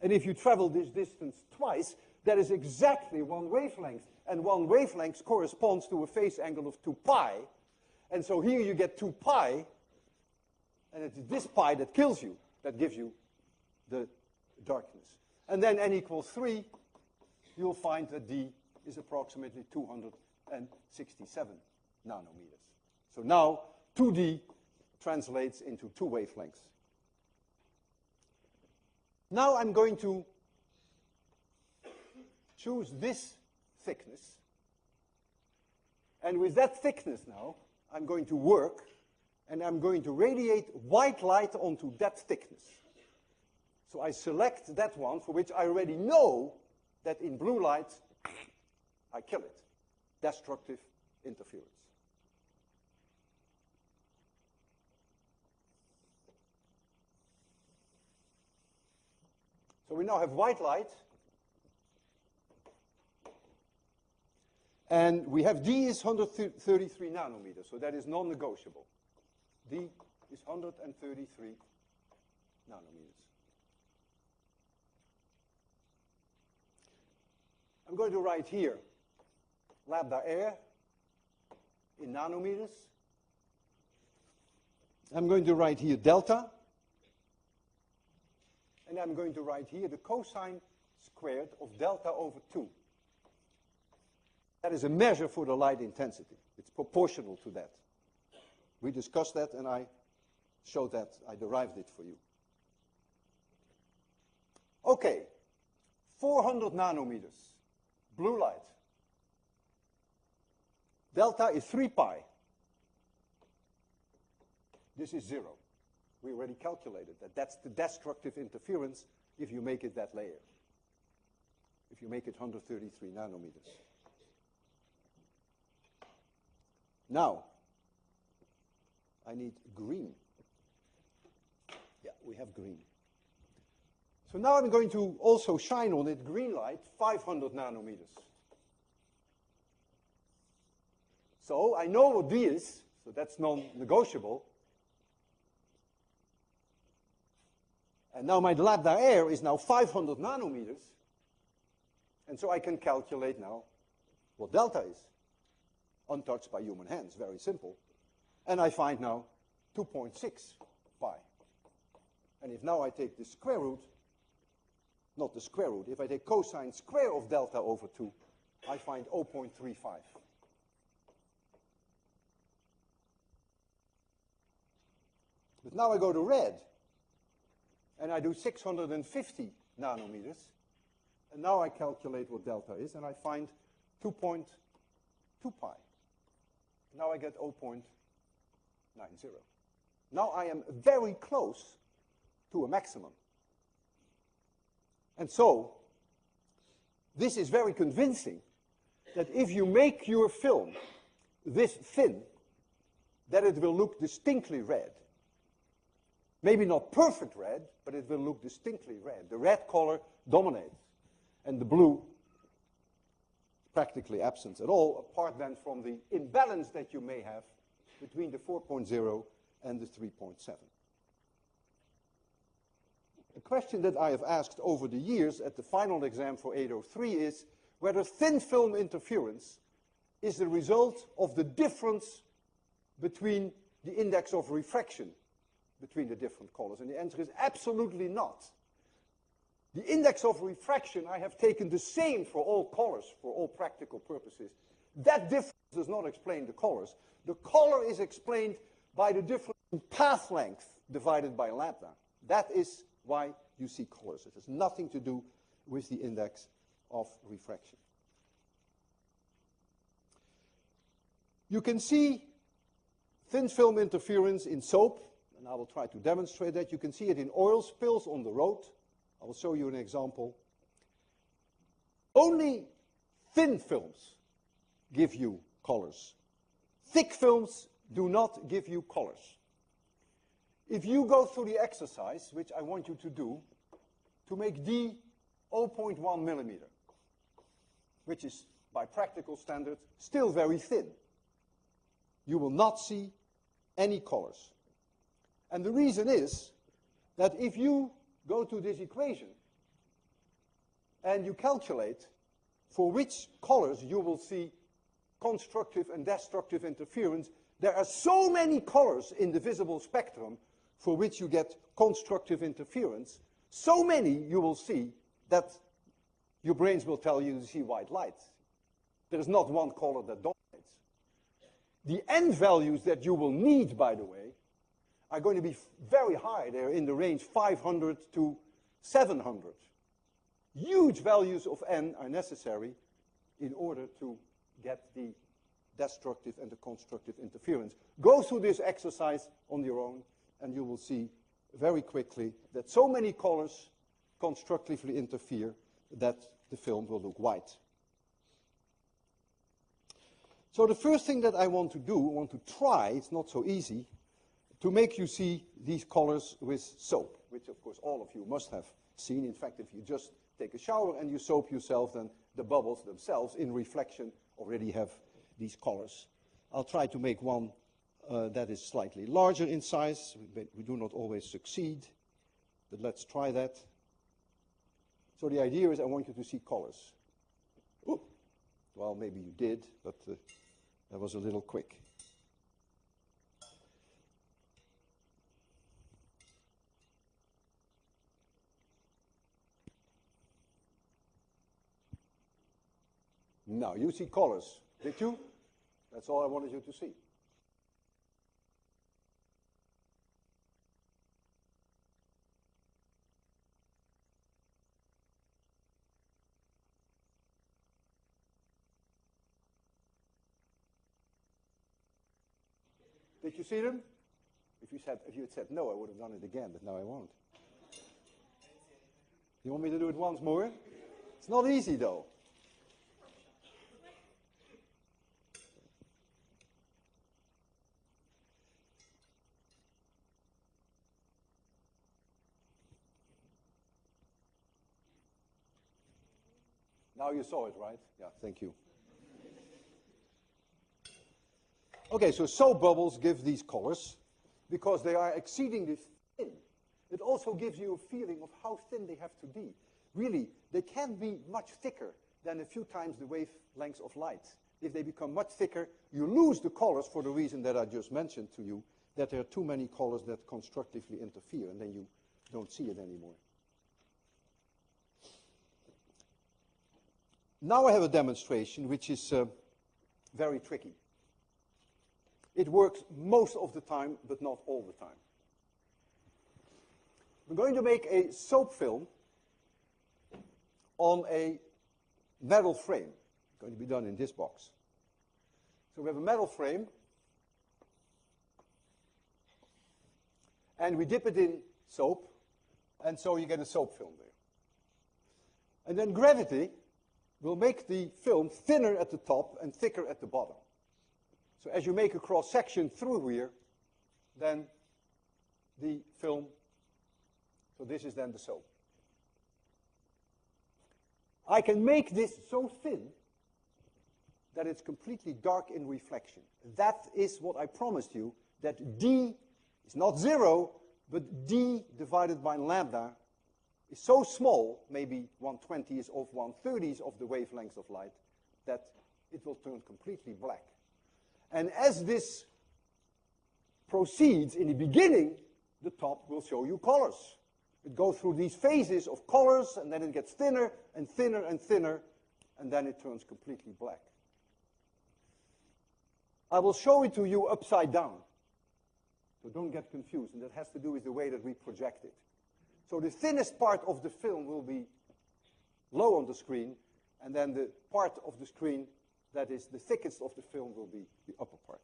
And if you travel this distance twice, that is exactly one wavelength. And one wavelength corresponds to a phase angle of 2 pi. And so here you get 2 pi, and it's this pi that kills you, that gives you the darkness. And then n equals 3, you'll find that d is approximately 267 nanometers. So now 2d translates into 2 wavelengths. Now I'm going to choose this thickness. And with that thickness now, I'm going to work, and I'm going to radiate white light onto that thickness. So I select that one for which I already know that in blue light, I kill it. Destructive interference. So we now have white light. And we have d is 133 nanometers, so that is non-negotiable. d is 133 nanometers. I'm going to write here lambda air in nanometers. I'm going to write here delta. And I'm going to write here the cosine squared of delta over 2. That is a measure for the light intensity. It's proportional to that. We discussed that, and I showed that. I derived it for you. Okay, 400 nanometers, blue light. Delta is 3 pi. This is 0. We already calculated that. That's the destructive interference if you make it that layer. If you make it 133 nanometers. Now, I need green. Yeah, we have green. So now I'm going to also shine on it green light, 500 nanometers. So I know what D is, so that's non-negotiable. And now my lambda air is now 500 nanometers. And so I can calculate now what delta is. Untouched by human hands, very simple. And I find now 2.6 pi. And if now I take the square root, not the square root, if I take cosine square of delta over 2, I find 0.35. But now I go to red, and I do 650 nanometers. And now I calculate what delta is, and I find 2.2 pi. Now I get 0.90. Now I am very close to a maximum. And so, this is very convincing that if you make your film this thin, that it will look distinctly red. Maybe not perfect red, but it will look distinctly red. The red color dominates, and the blue practically absent at all, apart then from the imbalance that you may have between the 4.0 and the 3.7. A question that I have asked over the years at the final exam for 803 is whether thin film interference is the result of the difference between the index of refraction between the different colors. And the answer is absolutely not. The index of refraction, I have taken the same for all colors, for all practical purposes. That difference does not explain the colors. The color is explained by the difference in path length divided by lambda. That is why you see colors. It has nothing to do with the index of refraction. You can see thin film interference in soap, and I will try to demonstrate that. You can see it in oil spills on the road. I will show you an example. Only thin films give you colors. Thick films do not give you colors. If you go through the exercise, which I want you to do, to make D 0.1 millimeter, which is, by practical standards, still very thin, you will not see any colors. And the reason is that if you go to this equation and you calculate for which colors you will see constructive and destructive interference, there are so many colors in the visible spectrum for which you get constructive interference, so many you will see that your brains will tell you to see white light. There is not one color that dominates. The n values that you will need, by the way, are going to be very high. They're in the range 500 to 700. Huge values of n are necessary in order to get the destructive and the constructive interference. Go through this exercise on your own, and you will see very quickly that so many colors constructively interfere that the film will look white. So the first thing that I want to do, I want to try, it's not so easy, to make you see these colors with soap, which of course all of you must have seen. In fact, if you just take a shower and you soap yourself, then the bubbles themselves in reflection already have these colors. I'll try to make one that is slightly larger in size. We do not always succeed, but let's try that. So the idea is I want you to see colors. Ooh. Well, maybe you did, but that was a little quick. Now, you see colors, did you? That's all I wanted you to see. Did you see them? If you had said no, I would have done it again, but now I won't. You want me to do it once more? It's not easy, though. Now you saw it, right? Yeah, thank you. Okay, so soap bubbles give these colors because they are exceedingly thin. It also gives you a feeling of how thin they have to be. Really, they can't be much thicker than a few times the wavelengths of light. If they become much thicker, you lose the colors for the reason that I just mentioned to you, that there are too many colors that constructively interfere, and then you don't see it anymore. Now I have a demonstration which is very tricky. It works most of the time, but not all the time. We're going to make a soap film on a metal frame. It's going to be done in this box. So we have a metal frame, and we dip it in soap, and so you get a soap film there. And then gravity will make the film thinner at the top and thicker at the bottom. So as you make a cross-section through here, then the film, so this is then the soap. I can make this so thin that it's completely dark in reflection. That is what I promised you, that D is not 0, but D divided by lambda is so small, maybe 1/20th of 1/30th of the wavelength of light, that it will turn completely black. And as this proceeds, in the beginning, the top will show you colors. It goes through these phases of colors, and then it gets thinner and thinner and thinner, and then it turns completely black. I will show it to you upside down, so don't get confused, and that has to do with the way that we project it. So the thinnest part of the film will be low on the screen, and then the part of the screen that is the thickest of the film will be the upper part.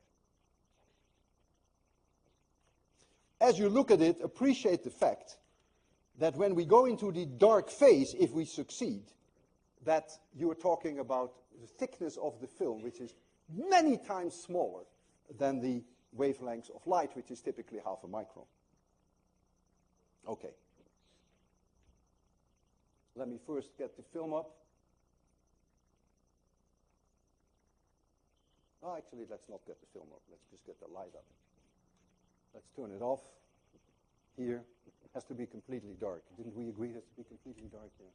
As you look at it, appreciate the fact that when we go into the dark phase, if we succeed, that you are talking about the thickness of the film, which is many times smaller than the wavelengths of light, which is typically half a micron. Okay. Let me first get the film up. Oh, actually, let's not get the film up. Let's just get the light up. Let's turn it off. Here, it has to be completely dark. Didn't we agree it has to be completely dark here?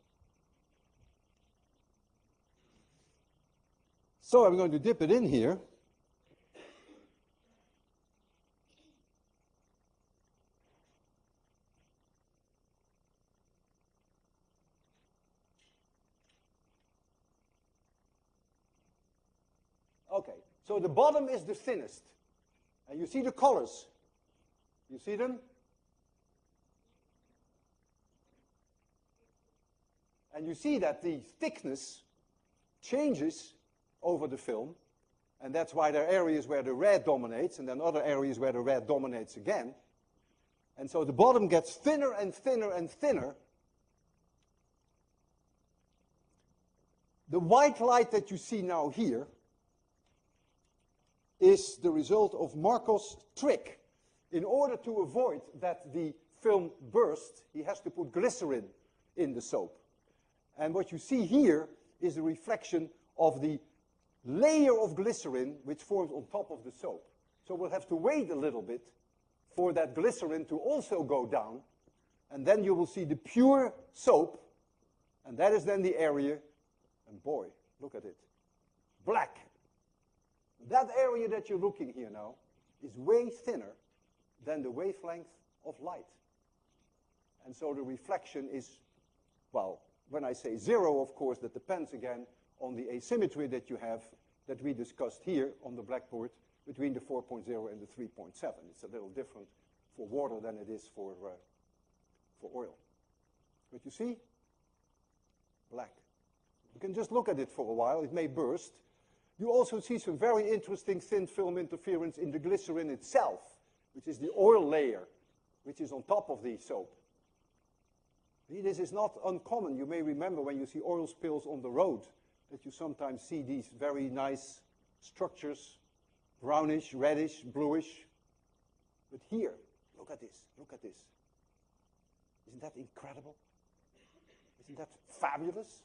So I'm going to dip it in here. Okay, so the bottom is the thinnest. And you see the colors. You see them? And you see that the thickness changes over the film. And that's why there are areas where the red dominates, and then other areas where the red dominates again. And so the bottom gets thinner and thinner and thinner. The white light that you see now here is the result of Markos' trick. In order to avoid that the film bursts, he has to put glycerin in the soap. And what you see here is a reflection of the layer of glycerin which forms on top of the soap. So we'll have to wait a little bit for that glycerin to also go down, and then you will see the pure soap, and that is then the area, and boy, look at it, black. That area that you're looking here now is way thinner than the wavelength of light. And so the reflection is, well, when I say 0, of course, that depends again on the asymmetry that you have that we discussed here on the blackboard between the 4.0 and the 3.7. It's a little different for water than it is for oil. But you see? Black. You can just look at it for a while. It may burst. You also see some very interesting thin film interference in the glycerin itself, which is the oil layer, which is on top of the soap. This is not uncommon. You may remember when you see oil spills on the road that you sometimes see these very nice structures, brownish, reddish, bluish. But here, look at this, look at this. Isn't that incredible? Isn't that fabulous?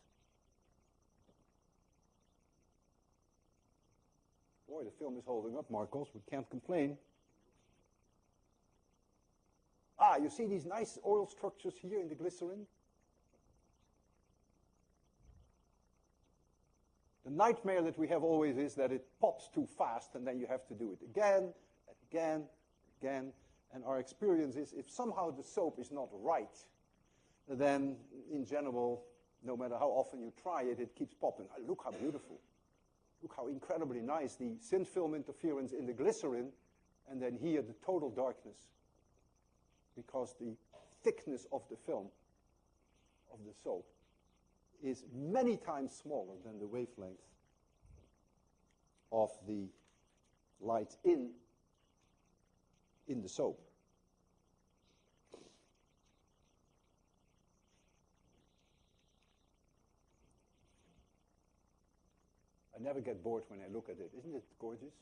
Boy, the film is holding up, Markos. We can't complain. Ah, you see these nice oil structures here in the glycerin? The nightmare that we have always is that it pops too fast, and then you have to do it again, again, again. And our experience is if somehow the soap is not right, then in general, no matter how often you try it, it keeps popping. Ah, look how beautiful. Look how incredibly nice the thin film interference in the glycerin, and then here the total darkness, because the thickness of the film, of the soap, is many times smaller than the wavelength of the light in the soap. I never get bored when I look at it. Isn't it gorgeous?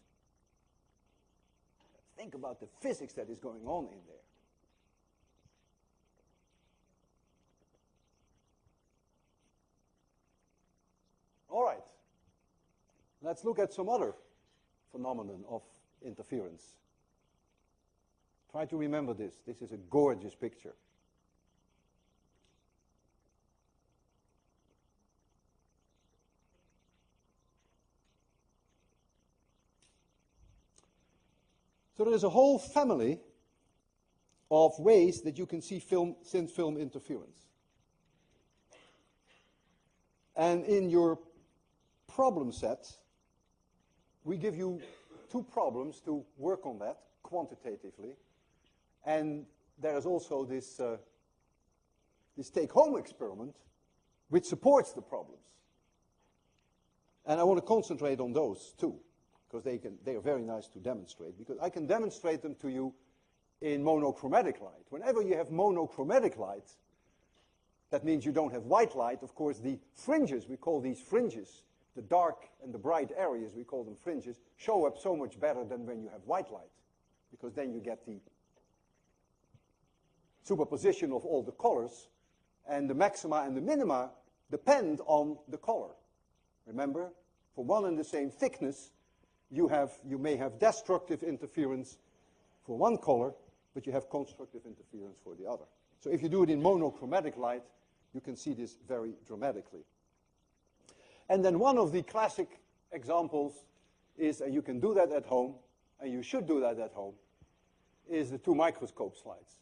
Think about the physics that is going on in there. All right. Let's look at some other phenomenon of interference. Try to remember this. This is a gorgeous picture. So there is a whole family of ways that you can see thin film interference. And in your problem set, we give you 2 problems to work on that quantitatively. And there is also this take-home experiment which supports the problems. And I want to concentrate on those too, because they are very nice to demonstrate, because I can demonstrate them to you in monochromatic light. Whenever you have monochromatic light, that means you don't have white light. Of course, the fringes, we call these fringes, the dark and the bright areas, we call them fringes, show up so much better than when you have white light, because then you get the superposition of all the colors, and the maxima and the minima depend on the color. Remember, for one and the same thickness, you may have destructive interference for one color, but you have constructive interference for the other. So if you do it in monochromatic light, you can see this very dramatically. And then one of the classic examples is, and you can do that at home, and you should do that at home, is the 2 microscope slides.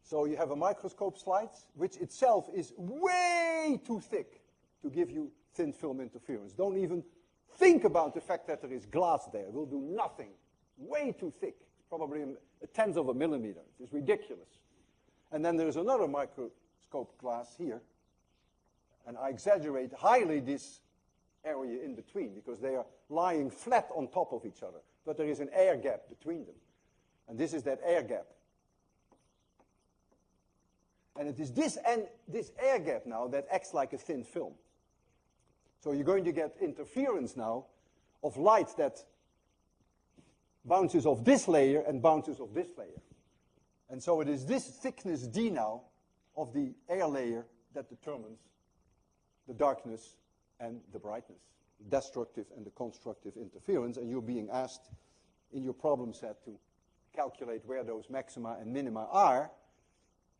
So you have a microscope slide, which itself is way too thick to give you thin film interference. Don't even think about the fact that there is glass there. It will do nothing. Way too thick. It's probably a tenth of a millimeter. It's ridiculous. And then there's another microscope glass here. And I exaggerate highly this area in between, because they are lying flat on top of each other. But there is an air gap between them. And this is that air gap. And it is this air gap now that acts like a thin film. So you're going to get interference now of light that bounces off this layer and bounces off this layer. And so it is this thickness D now of the air layer that determines the darkness and the brightness, the destructive and the constructive interference. And you're being asked in your problem set to calculate where those maxima and minima are.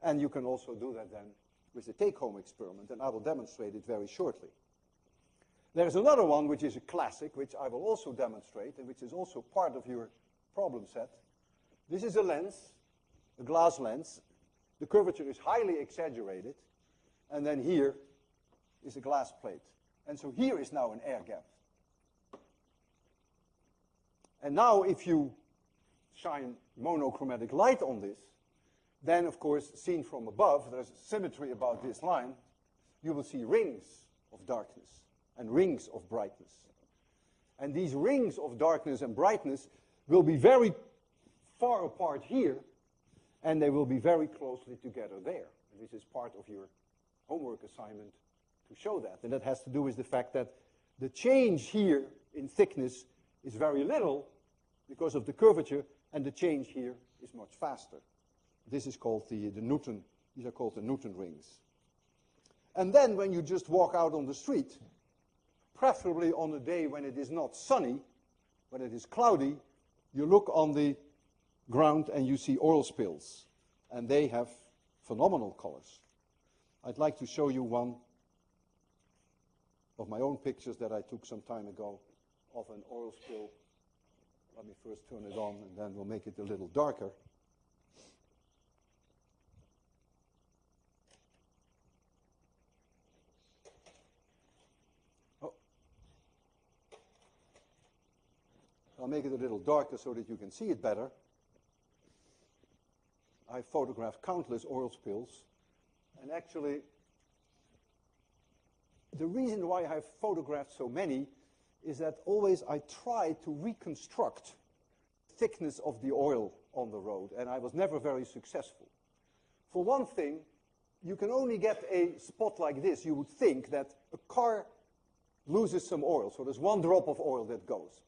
And you can also do that then with the take-home experiment, and I will demonstrate it very shortly. There's another one which is a classic, which I will also demonstrate, and which is also part of your problem set. This is a lens, a glass lens. The curvature is highly exaggerated, and then here is a glass plate. And so here is now an air gap. And now if you shine monochromatic light on this, then, of course, seen from above, there's symmetry about this line. You will see rings of darkness and rings of brightness. And these rings of darkness and brightness will be very far apart here, and they will be very closely together there. And this is part of your homework assignment to show that. And that has to do with the fact that the change here in thickness is very little because of the curvature, and the change here is much faster. This is called the Newton, these are called the Newton rings. And then when you just walk out on the street, preferably on a day when it is not sunny, when it is cloudy, you look on the ground and you see oil spills. And they have phenomenal colors. I'd like to show you one of my own pictures that I took some time ago of an oil spill. Let me first turn it on, and then we'll make it a little darker. I'll make it a little darker so that you can see it better. I photographed countless oil spills, and actually the reason why I've photographed so many is that always I try to reconstruct the thickness of the oil on the road, and I was never very successful. For one thing, you can only get a spot like this. You would think that a car loses some oil, so there's one drop of oil that goes.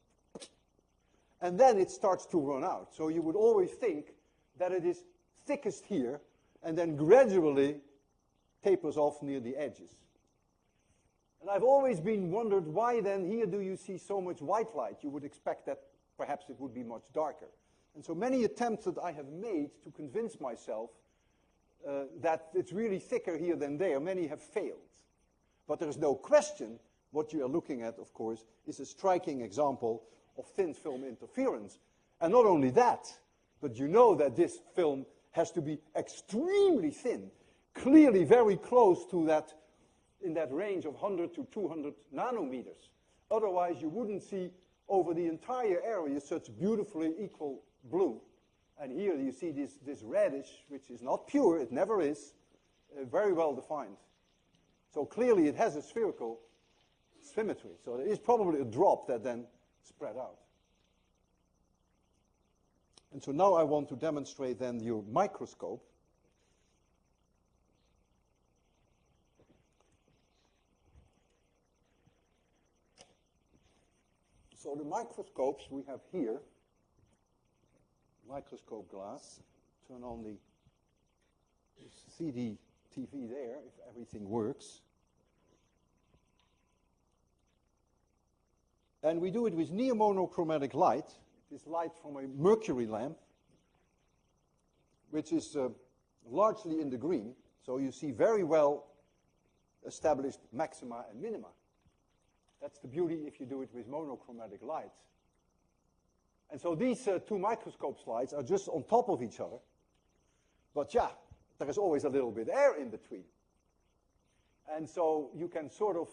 And then it starts to run out. So you would always think that it is thickest here, and then gradually tapers off near the edges. And I've always been wondered why then here do you see so much white light? You would expect that perhaps it would be much darker. And so many attempts that I have made to convince myself that it's really thicker here than there, many have failed. But there is no question what you are looking at, of course, is a striking example of thin film interference. And not only that, but you know that this film has to be extremely thin, clearly very close to that, in that range of 100 to 200 nanometers. Otherwise, you wouldn't see over the entire area such beautifully equal blue. And here you see this reddish, which is not pure, it never is, very well defined. So clearly it has a spherical symmetry. So there is probably a drop that then spread out. And so now I want to demonstrate then your microscope. So the microscopes we have here, microscope glass, turn on the CD TV there, if everything works. And we do it with near monochromatic light, this light from a mercury lamp, which is largely in the green, so you see very well established maxima and minima. That's the beauty if you do it with monochromatic light. And so these two microscope slides are just on top of each other. But yeah, there is always a little bit air in between. And so you can sort of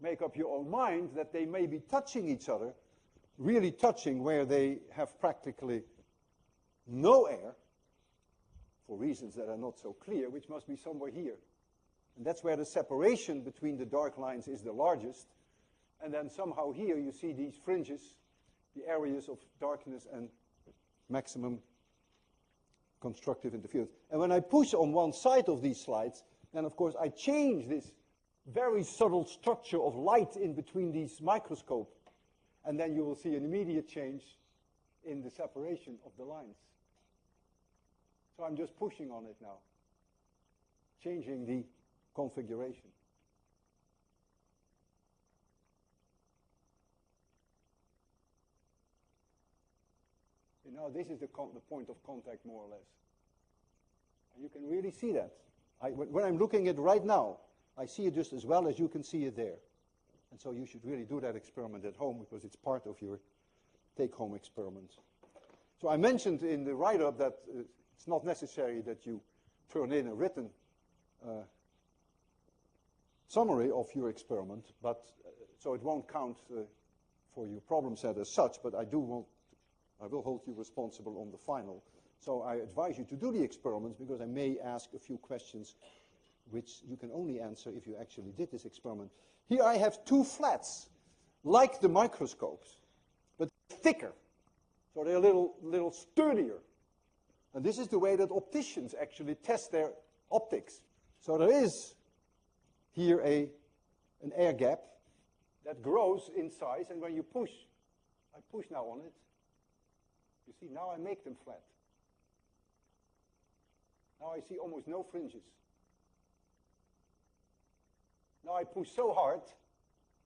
make up your own mind that they may be touching each other, really touching where they have practically no air, for reasons that are not so clear, which must be somewhere here. And that's where the separation between the dark lines is the largest. And then somehow here you see these fringes, the areas of darkness and maximum constructive interference. And when I push on one side of these slides, then of course I change this very subtle structure of light in between these microscopes. And then you will see an immediate change in the separation of the lines. So I'm just pushing on it now, changing the configuration. You know, this is the point of contact, more or less. And you can really see that. When I'm looking at it right now, I see it just as well as you can see it there. And so you should really do that experiment at home because it's part of your take-home experiment. So I mentioned in the write-up that it's not necessary that you turn in a written summary of your experiment, but so it won't count for your problem set as such, but I will hold you responsible on the final. So I advise you to do the experiments because I may ask a few questions which you can only answer if you actually did this experiment. Here I have two flats, like the microscopes, but thicker. So they're a little sturdier. And this is the way that opticians actually test their optics. So there is here an air gap that grows in size, and when you push, I push now on it, you see, now I make them flat. Now I see almost no fringes. Now I push so hard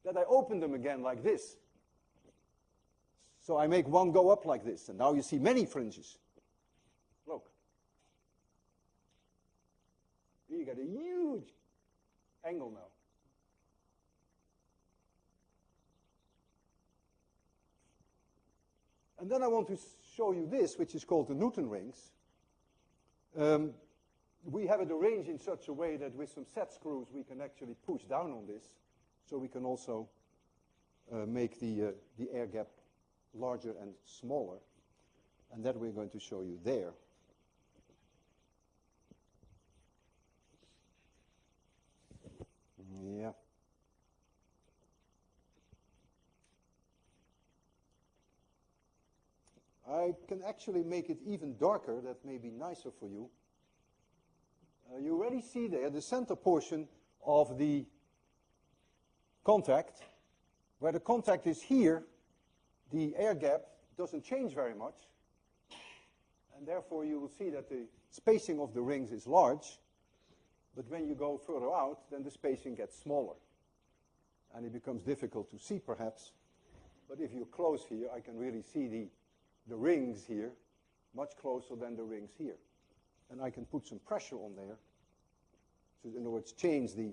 that I open them again like this. So I make one go up like this, and now you see many fringes. Look. You get a huge angle now. And then I want to show you this, which is called the Newton rings. We have it arranged in such a way that with some set screws we can actually push down on this, so we can also make the air gap larger and smaller, and that we're going to show you there. Yeah, I can actually make it even darker. That may be nicer for you. You already see there the center portion of the contact. Where the contact is here, the air gap doesn't change very much. And therefore, you will see that the spacing of the rings is large. But when you go further out, then the spacing gets smaller. And it becomes difficult to see, perhaps. But if you're close here, I can really see the rings here much closer than the rings here. And I can put some pressure on there. So in other words, change the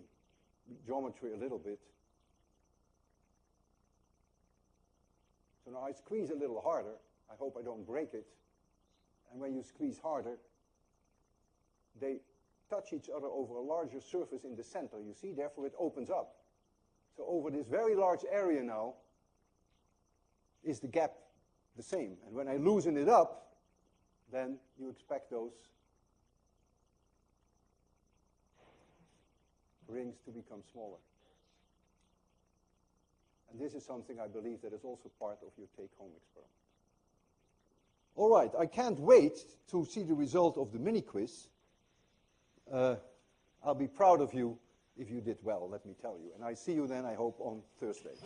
geometry a little bit. So now I squeeze a little harder. I hope I don't break it. And when you squeeze harder, they touch each other over a larger surface in the center. You see, therefore it opens up. So over this very large area now is the gap the same. And when I loosen it up, then you expect those rings to become smaller. And this is something I believe that is also part of your take-home experiment. All right, I can't wait to see the result of the mini-quiz. I'll be proud of you if you did well, let me tell you. And I see you then, I hope, on Thursday.